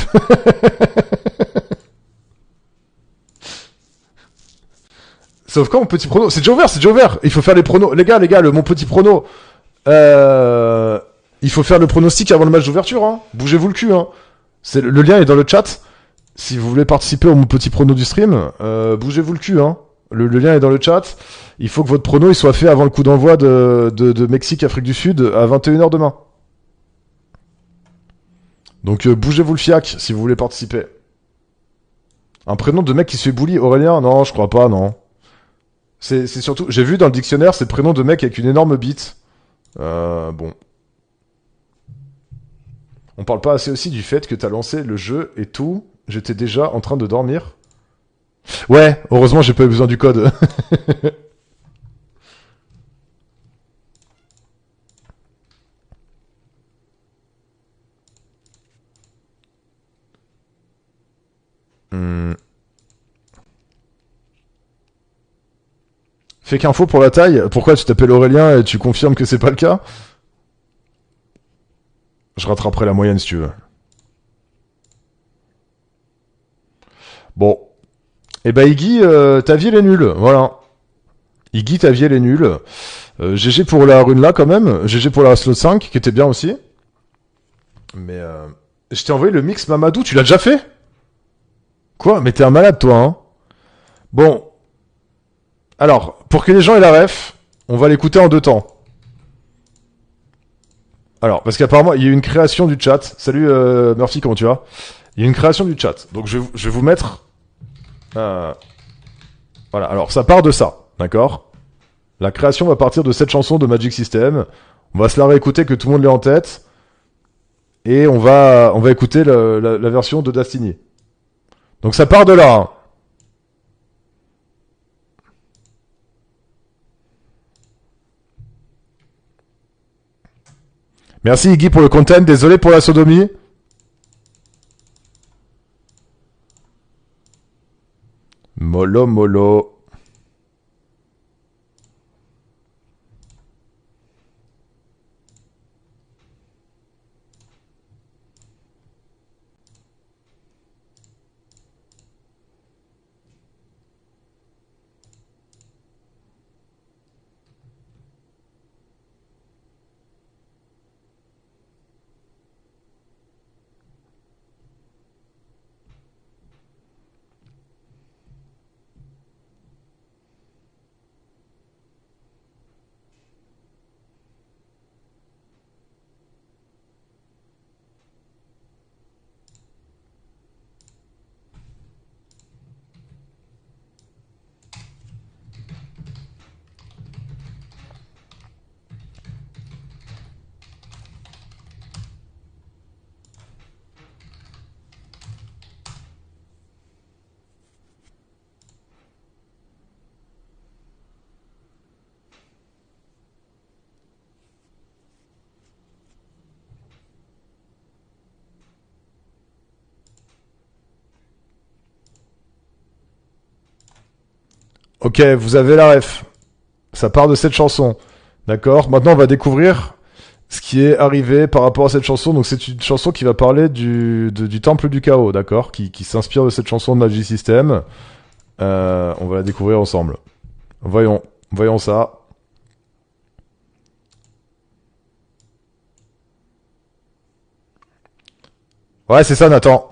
Sauf quand mon petit prono, c'est déjà ouvert, c'est déjà ouvert. Il faut faire les pronos. Les gars, mon petit prono. Il faut faire le pronostic avant le match d'ouverture, hein. Bougez-vous le cul, hein. Le lien est dans le chat. Si vous voulez participer au mon petit prono du stream, bougez-vous le cul, hein. Le lien est dans le chat. Il faut que votre prono il soit fait avant le coup d'envoi de Mexique-Afrique du Sud à 21h demain. Donc bougez-vous le fiac si vous voulez participer. Un prénom de mec qui se fait bully, Aurélien? Non, je crois pas, non. C'est surtout... J'ai vu dans le dictionnaire, c'est le prénom de mec avec une énorme bite. Bon. On parle pas assez aussi du fait que t'as lancé le jeu et tout. J'étais déjà en train de dormir. Ouais, heureusement j'ai pas eu besoin du code. Hmm. Fais qu'info pour la taille. Pourquoi tu t'appelles Aurélien et tu confirmes que c'est pas le cas? Je rattraperai la moyenne si tu veux. Bon. Eh ben Iggy, ta vie elle est nulle. Voilà. Iggy, ta vie elle est nulle. GG pour la rune là quand même. GG pour la slot 5 qui était bien aussi. Mais je t'ai envoyé le mix Mamadou. Tu l'as déjà fait? Quoi? Mais t'es un malade toi, hein. Bon. Alors, pour que les gens aient la ref, on va l'écouter en deux temps. Alors, parce qu'apparemment, il y a eu une création du chat. Salut Murphy, comment tu vas? Il y a une création du chat. Donc je vais vous mettre... voilà, alors ça part de ça, d'accord? La création va partir de cette chanson de Magic System. On va se la réécouter que tout le monde l'ait en tête. Et on va écouter la version de Destiny. Donc ça part de là, hein. Merci Iggy pour le content, désolé pour la sodomie. Mollo mollo. Ok, vous avez la ref. Ça part de cette chanson. D'accord? Maintenant, on va découvrir ce qui est arrivé par rapport à cette chanson. Donc, c'est une chanson qui va parler du Temple du Chaos, d'accord? Qui s'inspire de cette chanson de Magic System. On va la découvrir ensemble. Voyons ça. Ouais, c'est ça, Nathan.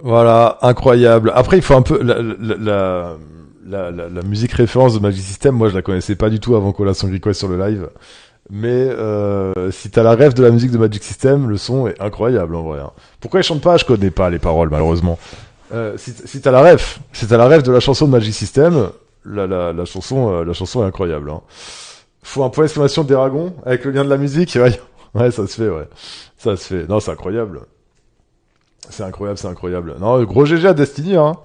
Voilà, incroyable. Après, il faut un peu la musique référence de Magic System. Moi, je la connaissais pas du tout avant qu'on la Song Request sur le live. Mais si t'as la ref de la musique de Magic System, le son est incroyable en vrai, hein. Pourquoi ils chantent pas? Je connais pas les paroles malheureusement. Si t'as la ref, si t'as la ref de la chanson de Magic System, la chanson est incroyable, hein. Faut un point d'exclamation d'Eragon avec le lien de la musique. Ouais, ouais, ça se fait, ouais, ça se fait. Non, c'est incroyable. C'est incroyable, c'est incroyable. Non, gros GG à Destiny, hein.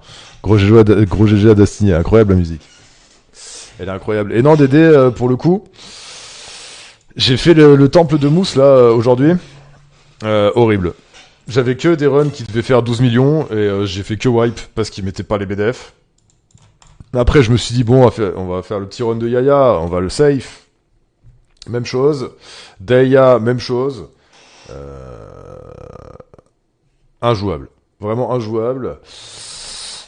Gros GG à Destiny, incroyable la musique. Elle est incroyable. Et non, Dédé, pour le coup, j'ai fait le temple de mousse là aujourd'hui. Horrible. J'avais que des runs qui devaient faire 12 millions et j'ai fait que wipe parce qu'ils mettaient pas les BDF. Après, je me suis dit, bon, on va faire le petit run de Yaya, on va le safe. Même chose. Deya, même chose. Injouable. Vraiment injouable.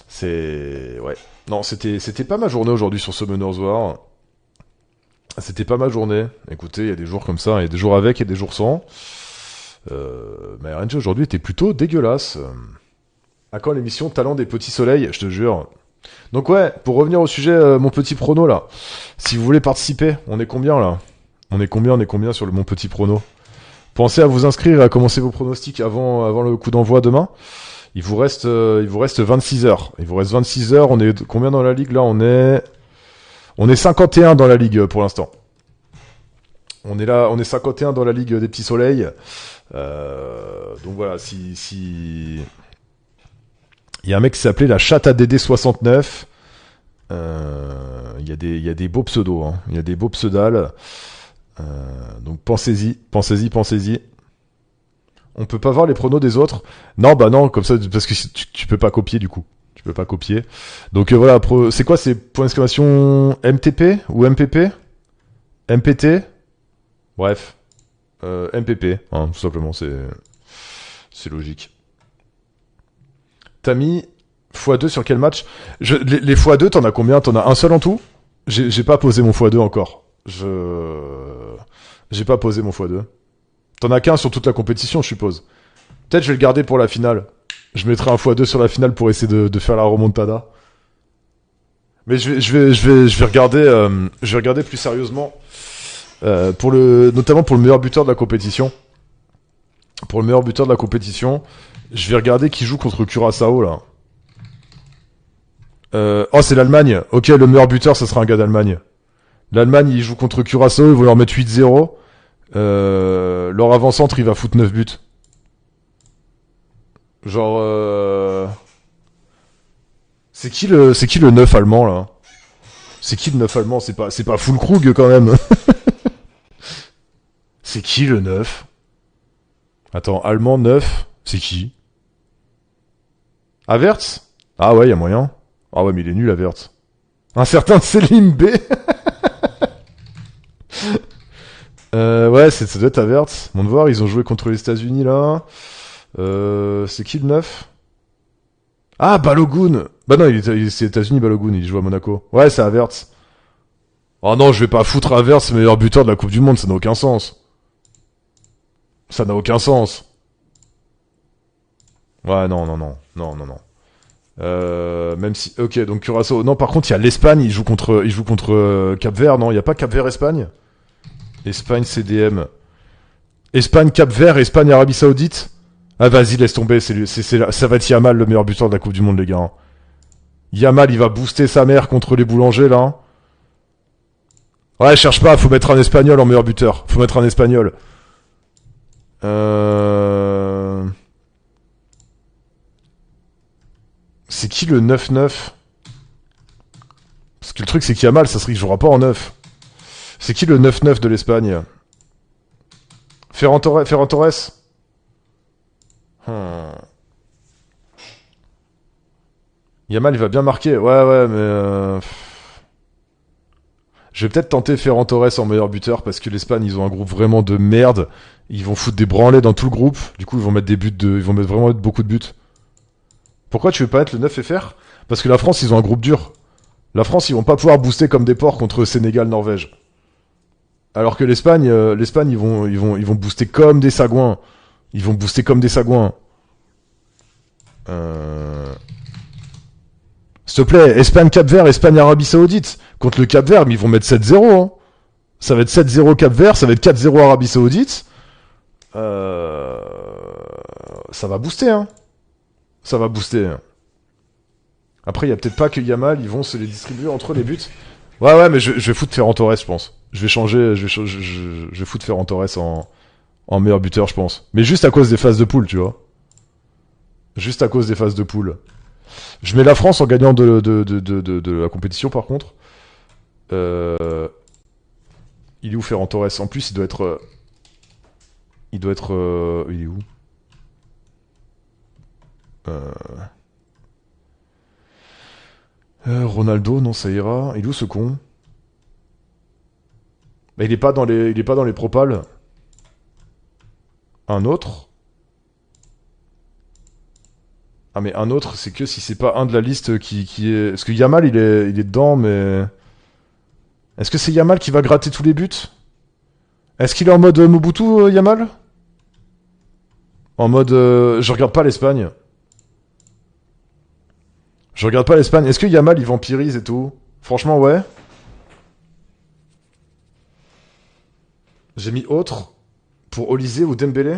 C'est... Ouais. Non, c'était pas ma journée aujourd'hui sur Summoner's War. C'était pas ma journée. Écoutez, il y a des jours comme ça, il y a des jours avec et des jours sans. Mais RNG aujourd'hui était plutôt dégueulasse. À quand l'émission Talent des Petits Soleils, je te jure. Donc ouais, pour revenir au sujet, mon petit prono là. Si vous voulez participer, on est combien là? On est combien sur mon petit prono? Pensez à vous inscrire et à commencer vos pronostics avant le coup d'envoi demain. Il vous reste 26 heures. Il vous reste 26 heures. On est combien dans la ligue là? On est 51 dans la ligue pour l'instant. On est 51 dans la ligue des petits soleils. Donc voilà, si il y a un mec qui s'appelait la chatte à DD69. Il y a des beaux pseudos, hein. Il y a des beaux pseudales. Donc pensez-y. On peut pas voir les pronos des autres. Non, bah non, comme ça, parce que tu peux pas copier du coup. Tu peux pas copier. Donc voilà, c'est quoi ces points d'exclamation MTP ou MPP? MPT? Bref. MPP, hein, tout simplement, c'est logique. T'as mis x2 sur quel match? Les x2, t'en as combien? T'en as un seul en tout? J'ai pas posé mon x2 encore. J'ai pas posé mon x2. T'en as qu'un sur toute la compétition, je suppose. Peut-être je vais le garder pour la finale. Je mettrai un x2 sur la finale pour essayer de faire la remontada. Mais je vais regarder plus sérieusement. Notamment pour le meilleur buteur de la compétition. Pour le meilleur buteur de la compétition, je vais regarder qui joue contre Curaçao là. Oh, c'est l'Allemagne. Ok, le meilleur buteur, ça sera un gars d'Allemagne. L'Allemagne, il joue contre Curaçao, ils vont leur mettre 8-0. Leur avant-centre, il va foutre 9 buts. Genre, c'est qui le 9 allemand là? C'est qui le 9 allemand? C'est pas Füllkrug quand même. C'est qui le 9? Attends, allemand 9, c'est qui? Havertz? Ah ouais, y a moyen. Ah ouais, mais il est nul Havertz. Un certain Selim B. Ouais, ça doit être Havertz. Mon devoir, ils ont joué contre les États-Unis là. C'est qui le 9? Ah, Balogun. Bah non, c'est États-Unis Balogun, il joue à Monaco. Ouais, c'est Havertz. Oh non, je vais pas foutre Havertz meilleur buteur de la Coupe du Monde, ça n'a aucun sens. Ça n'a aucun sens. Ouais, non. Même si, ok, donc Curaçao. Non, par contre, il y a l'Espagne, il joue contre Cap-Vert, non? Il y a pas Cap-Vert-Espagne? Espagne, CDM. Espagne, Cap-Vert, Espagne, Arabie Saoudite. Ah, vas-y, laisse tomber, ça va être Yamal le meilleur buteur de la Coupe du Monde, les gars, hein. Yamal, il va booster sa mère contre les boulangers, là, hein. Ouais, cherche pas, faut mettre un Espagnol en meilleur buteur. Faut mettre un Espagnol. C'est qui le 9-9? Parce que le truc, c'est qu'il y a mal, ça serait qu'il jouera pas en 9. C'est qui le 9-9 de l'Espagne? Ferran Torres? Yamal, il va bien marquer. Ouais, mais... Je vais peut-être tenter Ferran Torres en meilleur buteur parce que l'Espagne, ils ont un groupe vraiment de merde. Ils vont foutre des branlés dans tout le groupe. Du coup, ils vont mettre ils vont mettre vraiment beaucoup de buts. Pourquoi tu veux pas être le 9 FR? Parce que la France, ils ont un groupe dur. La France, ils vont pas pouvoir booster comme des porcs contre Sénégal, Norvège. Alors que l'Espagne, ils vont booster comme des sagouins. Ils vont booster comme des sagouins. Euh... S'il te plaît, Espagne-Cap-Vert, Espagne-Arabie Saoudite. Contre le Cap-Vert, mais ils vont mettre 7-0. Hein. Ça va être 7-0 Cap-Vert, ça va être 4-0 Arabie Saoudite. Ça va booster, hein. Ça va booster. Après, il y a peut-être pas que Yamal, ils vont se les distribuer entre les buts. Ouais, mais je vais foutre Ferran Torres, je pense. Je vais changer, je vais foutre Ferran Torres en meilleur buteur, je pense. Mais juste à cause des phases de poule, tu vois. Juste à cause des phases de poule. Je mets la France en gagnant de la compétition, par contre. Il est où Ferran Torres? En plus, il doit être... il est où? Ronaldo, non, ça ira. Il est où ce con? Bah, il est pas dans les propals. Un autre? Ah, mais un autre, c'est que si c'est pas un de la liste qui est... Parce que Yamal, il est dedans, mais... Est-ce que c'est Yamal qui va gratter tous les buts? Est-ce qu'il est en mode Mobutu, Yamal? En mode... je regarde pas l'Espagne. Je regarde pas l'Espagne. Est-ce que Yamal, il vampirise et tout? Franchement, ouais. J'ai mis autre pour Olysée ou Dembélé.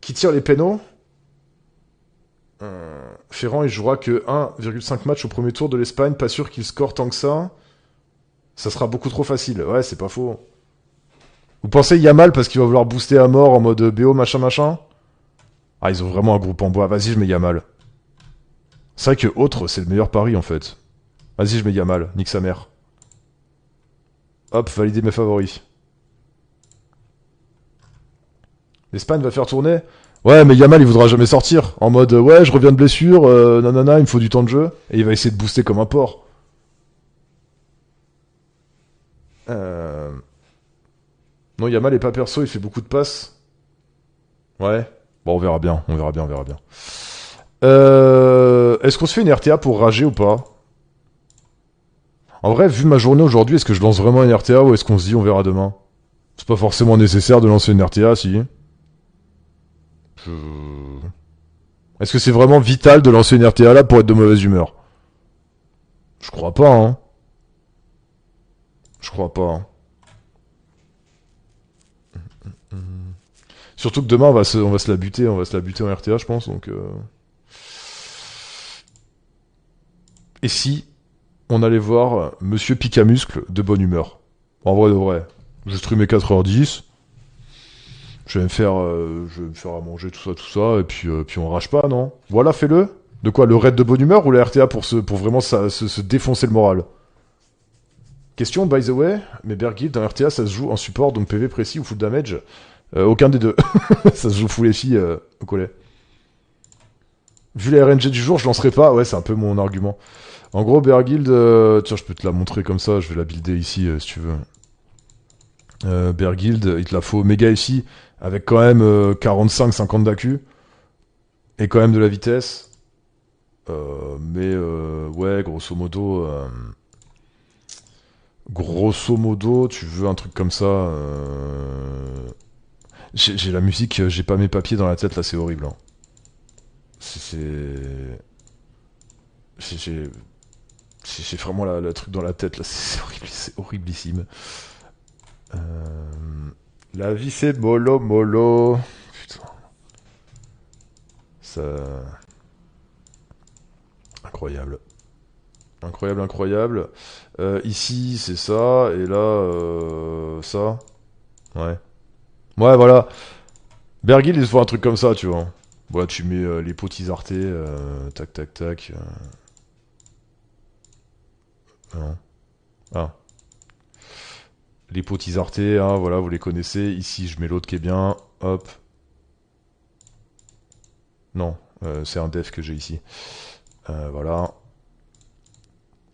Qui tire les pénaux. Ferrand, il jouera que 1,5 match au premier tour de l'Espagne. Pas sûr qu'il score tant que ça. Ça sera beaucoup trop facile. Ouais, c'est pas faux. Vous pensez Yamal parce qu'il va vouloir booster à mort en mode BO machin machin? Ah, ils ont vraiment un groupe en bois. Vas-y, je mets Yamal. C'est vrai que autre, c'est le meilleur pari en fait. Vas-y, je mets Yamal. Nique sa mère. Hop, valider mes favoris. L'Espagne va faire tourner. Ouais, mais Yamal, il voudra jamais sortir. En mode, ouais, je reviens de blessure, nanana, il me faut du temps de jeu. Et il va essayer de booster comme un porc. Non, Yamal est pas perso, il fait beaucoup de passes. Ouais. Bon, on verra bien, on verra bien, on verra bien. Est-ce qu'on se fait une RTA pour rager ou pas? En vrai, vu ma journée aujourd'hui, est-ce que je lance vraiment une RTA ou est-ce qu'on se dit on verra demain? C'est pas forcément nécessaire de lancer une RTA, si. Je... Est-ce que c'est vraiment vital de lancer une RTA là pour être de mauvaise humeur? Je crois pas, hein. Je crois pas, hein. Surtout que demain on va se la buter, on va se la buter en RTA, je pense, donc... Et si on allait voir Monsieur Picamuscle de bonne humeur? En vrai de vrai. Je streamais 4h10. Je vais me faire à manger, tout ça, et puis on rage pas, non? Voilà, fais-le. De quoi, le raid de bonne humeur ou la RTA pour vraiment se défoncer le moral? Question, by the way, mais Berguil, dans RTA, ça se joue en support, donc PV précis ou full damage? Aucun des deux. Ça se joue full FI au collet. Vu la RNG du jour, je lancerai pas. Ouais, c'est un peu mon argument. En gros, Berguild, tiens, je peux te la montrer comme ça, je vais la builder ici si tu veux. Berguild, il te la faut méga FI, avec quand même 45-50 d'AQ, et quand même de la vitesse. Ouais, grosso modo, tu veux un truc comme ça. J'ai la musique, j'ai pas mes papiers dans la tête, là, c'est horrible. Hein. J'ai j'ai vraiment le truc dans la tête, là, c'est horrible, c'est horriblissime. Euh, La vie, c'est mollo, mollo. Putain. Ça... Incroyable. Incroyable, incroyable. Ici, c'est ça, et là, ça. Ouais. Ouais, voilà. Bergil, il se voit un truc comme ça, tu vois. Voilà, tu mets les potis artés, tac, tac, tac. Non. Ah. Les potis artés, hein, voilà, vous les connaissez. Ici, je mets l'autre qui est bien. Hop. Non, c'est un def que j'ai ici. Voilà.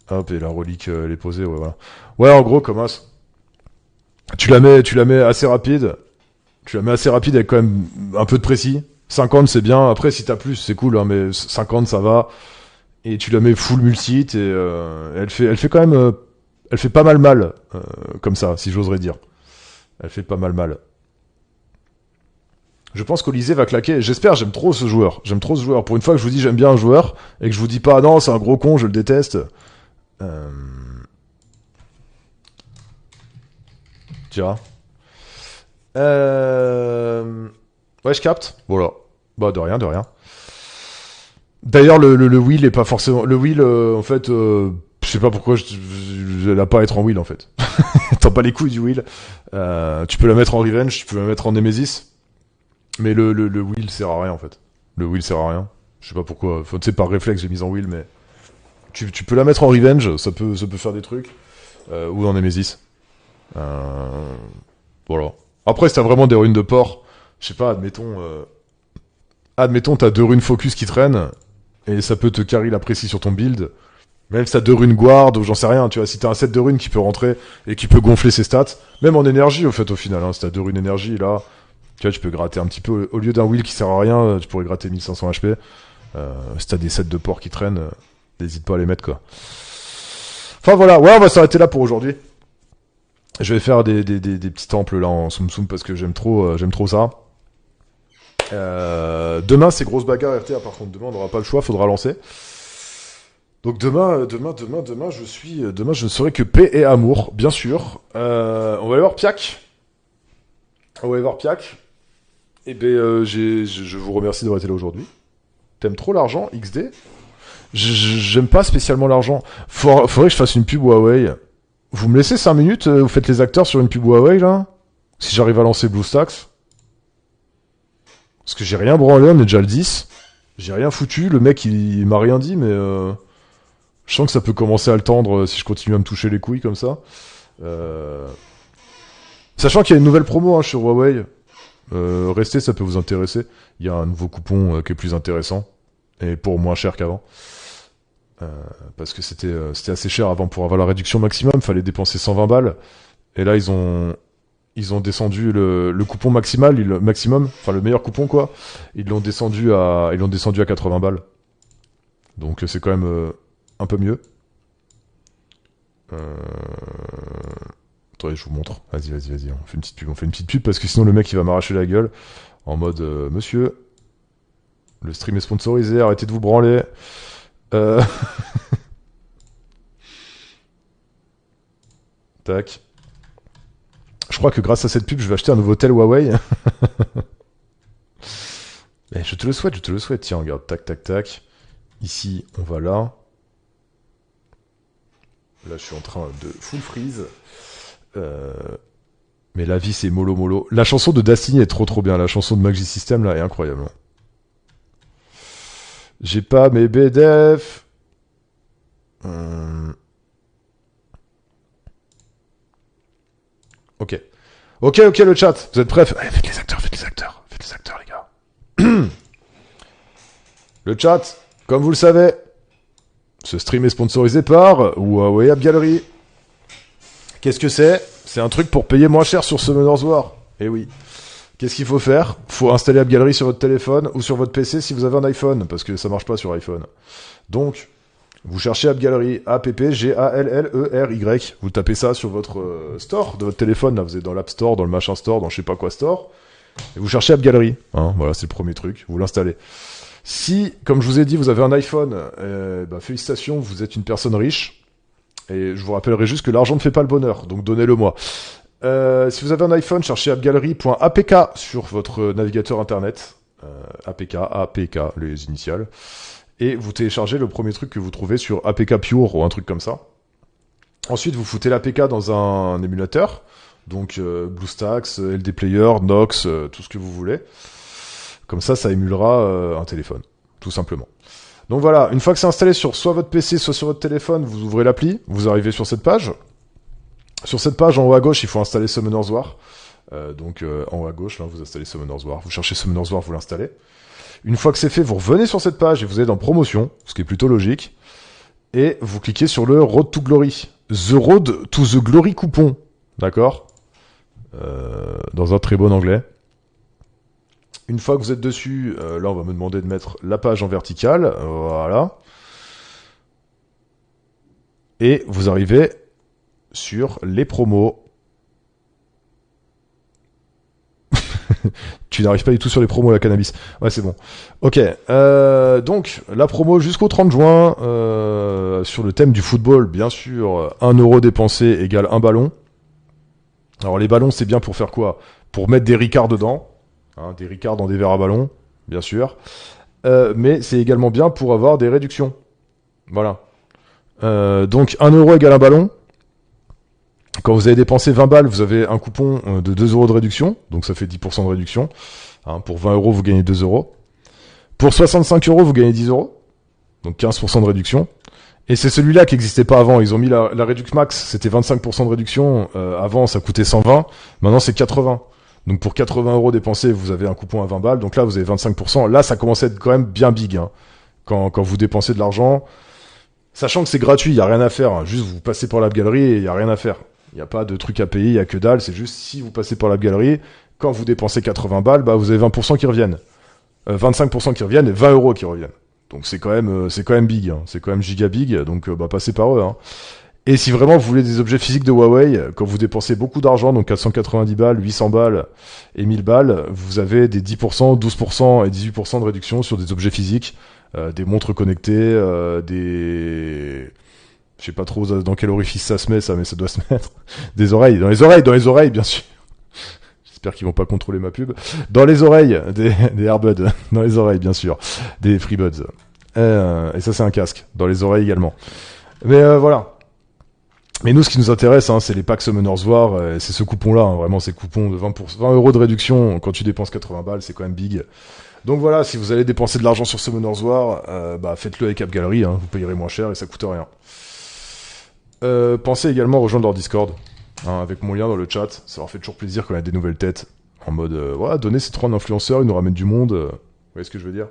Hop, et la relique, elle est posée, ouais, voilà. Ouais, en gros, comme as. Tu la mets assez rapide. Tu la mets assez rapide avec quand même un peu de précis. 50 c'est bien, après si t'as plus c'est cool, hein, mais 50 ça va. Et tu la mets full multi et elle fait quand même... elle fait pas mal, comme ça, si j'oserais dire. Elle fait pas mal. Je pense qu'Olysée va claquer. J'espère, j'aime trop ce joueur. J'aime trop ce joueur. Pour une fois que je vous dis j'aime bien un joueur, et que je vous dis pas, non, c'est un gros con, je le déteste. Euh... Tu vois. Ouais, je capte. Voilà. Bah, de rien, de rien. D'ailleurs, le wheel est pas forcément... Le wheel, en fait... je sais pas pourquoi elle a pas à être en wheel, en fait. T'en pas les couilles du wheel. Tu peux la mettre en revenge, tu peux la mettre en nemesis. Mais le wheel sert à rien, en fait. Le wheel sert à rien. Je sais pas pourquoi. Enfin, tu sais, par réflexe, j'ai mis en wheel, mais... Tu peux la mettre en revenge, ça peut faire des trucs. Ou en nemesis. Voilà. Après, si t'as vraiment des runes de port, je sais pas, admettons, t'as 2 runes focus qui traînent, et ça peut te carry la précis sur ton build. Même si t'as 2 runes guard, ou j'en sais rien, tu vois, si t'as un set de runes qui peut rentrer, et qui peut gonfler ses stats, même en énergie, au fait, au final, hein, si t'as 2 runes énergie, là, tu vois, tu peux gratter un petit peu, au lieu d'un wheel qui sert à rien, tu pourrais gratter 1500 HP. Si t'as des sets de port qui traînent, n'hésite pas à les mettre, quoi. Enfin, voilà, ouais, on va s'arrêter là pour aujourd'hui. Je vais faire des petits temples là en Tsum Tsum parce que j'aime trop ça. Demain c'est grosse bagarre RTA par contre. Demain on n'aura pas le choix, faudra lancer. Donc demain je ne serai que paix et amour, bien sûr. On va aller voir Piak. On va aller voir Piak. Et ben je vous remercie d'avoir été là aujourd'hui. T'aimes trop l'argent, XD? J'aime pas spécialement l'argent. Faudrait que je fasse une pub Huawei. Vous me laissez 5 minutes, vous faites les acteurs sur une pub Huawei, là? Si j'arrive à lancer BlueStacks. Parce que j'ai rien branlé, on est déjà le 10. J'ai rien foutu, le mec, il m'a rien dit, mais je sens que ça peut commencer à le tendre si je continue à me toucher les couilles comme ça. Sachant qu'il y a une nouvelle promo hein, sur Huawei. Restez, ça peut vous intéresser. Il y a un nouveau coupon qui est plus intéressant. Et pour moins cher qu'avant. Parce que c'était assez cher avant pour avoir la réduction maximum, fallait dépenser 120 balles. Et là ils ont descendu le coupon maximum, enfin le meilleur coupon quoi. Ils l'ont descendu à 80 balles. Donc c'est quand même un peu mieux. Attendez, je vous montre. Vas-y, on fait une petite pub parce que sinon le mec il va m'arracher la gueule en mode monsieur, le stream est sponsorisé, arrêtez de vous branler. Tac. Je crois que grâce à cette pub, je vais acheter un nouveau tel Huawei. Mais je te le souhaite. Tiens, regarde, tac. Ici, on va là. Là, je suis en train de full freeze. Mais la vie, c'est mollo. La chanson de Destiny est trop bien. La chanson de Magic System, là, est incroyable. J'ai pas mes BDF. Ok, le chat. Vous êtes prêts? Allez, faites les acteurs, les gars. Le chat, comme vous le savez, ce stream est sponsorisé par Huawei App Gallery. Qu'est-ce que c'est? C'est un truc pour payer moins cher sur Summoner's War. Eh oui. Qu'est-ce qu'il faut faire? Faut installer App Gallery sur votre téléphone ou sur votre PC si vous avez un iPhone, parce que ça marche pas sur iPhone. Donc, vous cherchez App Gallery, AppGallery. Vous tapez ça sur votre store de votre téléphone. Là, vous êtes dans l'App Store, dans le machin store, dans je sais pas quoi store. Et vous cherchez App Gallery. Hein, voilà, c'est le premier truc. Vous l'installez. Si, comme je vous ai dit, vous avez un iPhone, félicitations, vous êtes une personne riche. Et je vous rappellerai juste que l'argent ne fait pas le bonheur, donc donnez-le-moi. Si vous avez un iPhone, cherchez appgallery.apk sur votre navigateur internet. APK, les initiales. Et vous téléchargez le premier truc que vous trouvez sur APK Pure ou un truc comme ça. Ensuite, vous foutez l'APK dans un émulateur. Donc BlueStacks, LD Player, Nox, tout ce que vous voulez. Comme ça émulera un téléphone, tout simplement. Donc voilà, une fois que c'est installé sur soit votre PC, soit sur votre téléphone, vous ouvrez l'appli, vous arrivez sur cette page. Sur cette page, en haut à gauche, il faut installer Summoner's War. En haut à gauche, là, vous installez Summoner's War. Vous cherchez Summoner's War, vous l'installez. Une fois que c'est fait, vous revenez sur cette page et vous êtes en promotion, ce qui est plutôt logique. Et vous cliquez sur le Road to Glory. The Road to the Glory coupon. D'accord dans un très bon anglais. Une fois que vous êtes dessus, là on va me demander de mettre la page en verticale. Voilà. Et vous arrivez sur les promos. Tu n'arrives pas du tout sur les promos, la cannabis. Ouais, c'est bon. Ok, donc, la promo jusqu'au 30 juin, sur le thème du football, bien sûr, 1 euro dépensé égale un ballon. Alors, les ballons, c'est bien pour faire quoi? Pour mettre des ricards dedans, hein, des ricards dans des verres à ballon, bien sûr. Mais c'est également bien pour avoir des réductions. Voilà. Donc, 1 euro égale un ballon. Quand vous avez dépensé 20 balles, vous avez un coupon de 2 euros de réduction. Donc ça fait 10% de réduction. Hein, pour 20 euros, vous gagnez 2 euros. Pour 65 euros, vous gagnez 10 euros. Donc 15% de réduction. Et c'est celui-là qui n'existait pas avant. Ils ont mis la Redux Max, c'était 25% de réduction. Avant, ça coûtait 120. Maintenant, c'est 80. Donc pour 80 euros dépensés, vous avez un coupon à 20 balles. Donc là, vous avez 25%. Là, ça commence à être quand même bien big. Hein, quand vous dépensez de l'argent. Sachant que c'est gratuit, il n'y a rien à faire. Hein. Juste, vous passez par la galerie et il n'y a rien à faire. Il n'y a pas de truc à payer, il n'y a que dalle. C'est juste, si vous passez par la galerie, quand vous dépensez 80 balles, bah, vous avez 20% qui reviennent. 25% qui reviennent et 20 euros qui reviennent. Donc c'est quand même big. Hein. C'est quand même giga big. Donc, bah, passez par eux. Hein. Et si vraiment vous voulez des objets physiques de Huawei, quand vous dépensez beaucoup d'argent, donc 490 balles, 800 balles et 1000 balles, vous avez des 10%, 12% et 18% de réduction sur des objets physiques, des montres connectées, des... Je sais pas trop dans quel orifice ça se met, ça, mais ça doit se mettre. Des oreilles, dans les oreilles, bien sûr. J'espère qu'ils vont pas contrôler ma pub. Dans les oreilles, des Airbuds, dans les oreilles, bien sûr. Des FreeBuds. Et ça, c'est un casque. Dans les oreilles également. Mais voilà. Mais nous, ce qui nous intéresse, hein, c'est les packs Summoners War, c'est ce coupon-là, hein, vraiment, ces coupons de 20 euros de réduction quand tu dépenses 80 balles, c'est quand même big. Donc voilà, si vous allez dépenser de l'argent sur Summoners War, bah faites-le avec AppGallery, hein, vous payerez moins cher et ça coûte rien. Pensez également à rejoindre leur Discord, hein, avec mon lien dans le chat, ça leur fait toujours plaisir quand il y a des nouvelles têtes, en mode, voilà, donnez ces 3 influenceurs, ils nous ramènent du monde, vous voyez ce que je veux dire?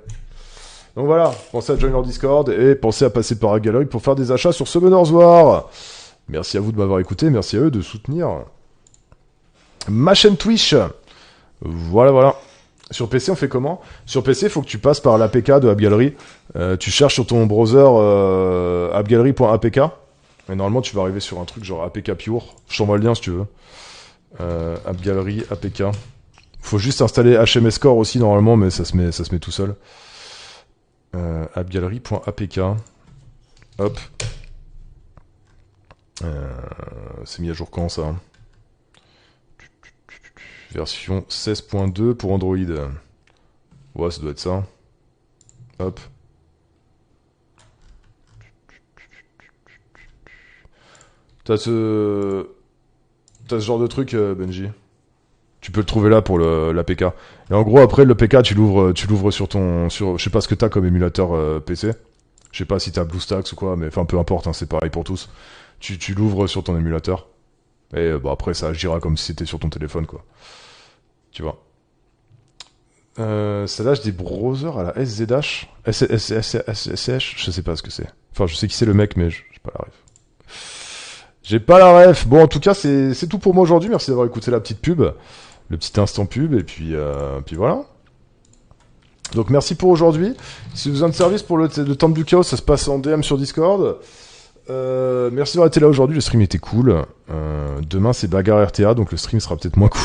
Donc voilà, pensez à joindre leur Discord et pensez à passer par AppGallery pour faire des achats sur Summoners War. Merci à vous de m'avoir écouté, merci à eux de soutenir ma chaîne Twitch. Voilà. Sur PC, on fait comment? Sur PC, il faut que tu passes par l'APK de AppGallery. Tu cherches sur ton browser appgallery.apk. Et normalement, tu vas arriver sur un truc genre APK Pure. Je t'envoie le lien si tu veux. AppGallery, APK. Faut juste installer HMS Core aussi normalement, mais ça se met tout seul. Appgallery.apk. Hop. C'est mis à jour quand ça? Version 16.2 pour Android. Ouais, ça doit être ça. Hop. T'as ce genre de truc, Benji. Tu peux le trouver là pour l'APK. Et en gros, après, l'APK, tu l'ouvres sur je sais pas ce que t'as comme émulateur PC. Je sais pas si t'as BlueStacks ou quoi, mais enfin, peu importe, hein, c'est pareil pour tous. Tu l'ouvres sur ton émulateur. Et bah après, ça agira comme si c'était sur ton téléphone, quoi. Tu vois. Celle-là, j'ai des browsers à la SZH. SSH, je sais pas ce que c'est. Enfin, je sais qui c'est le mec, mais j'ai pas la ref. J'ai pas la ref. Bon, en tout cas, c'est tout pour moi aujourd'hui. Merci d'avoir écouté la petite pub. Le petit instant pub. Et puis voilà. Donc, merci pour aujourd'hui. Si vous avez besoin de service pour le Temple du Chaos, ça se passe en DM sur Discord. Merci d'avoir été là aujourd'hui. Le stream était cool. Demain, c'est Bagarre RTA, donc le stream sera peut-être moins cool.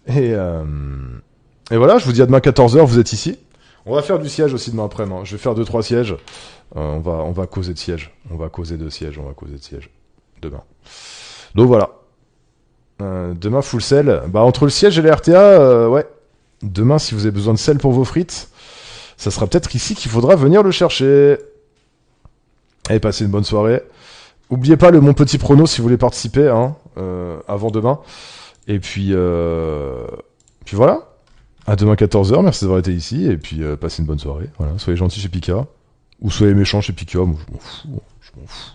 Et voilà, je vous dis à demain 14h, vous êtes ici. On va faire du siège aussi demain après-midi. Je vais faire 2-3 sièges. On va causer de siège. On va causer de siège. Demain. Donc voilà. Demain, full sel. Bah, entre le siège et les RTA, ouais. Demain, si vous avez besoin de sel pour vos frites, ça sera peut-être ici qu'il faudra venir le chercher. Allez, passez une bonne soirée. Oubliez pas mon petit prono si vous voulez participer, hein, avant demain. Et puis voilà. À demain 14h, merci d'avoir été ici. Et puis passez une bonne soirée. Voilà, soyez gentils chez Pika. Ou soyez méchants chez Pika. Moi, je m'en fous.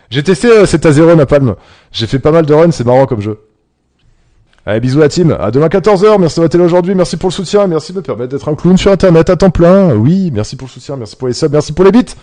J'ai testé cet A0 Napalm. J'ai fait pas mal de runs, c'est marrant comme jeu. Allez, bisous la team. À demain 14h. Merci d'avoir été là aujourd'hui. Merci pour le soutien. Merci de me permettre d'être un clown sur Internet à temps plein. Oui, merci pour le soutien. Merci pour les subs. Merci pour les bits.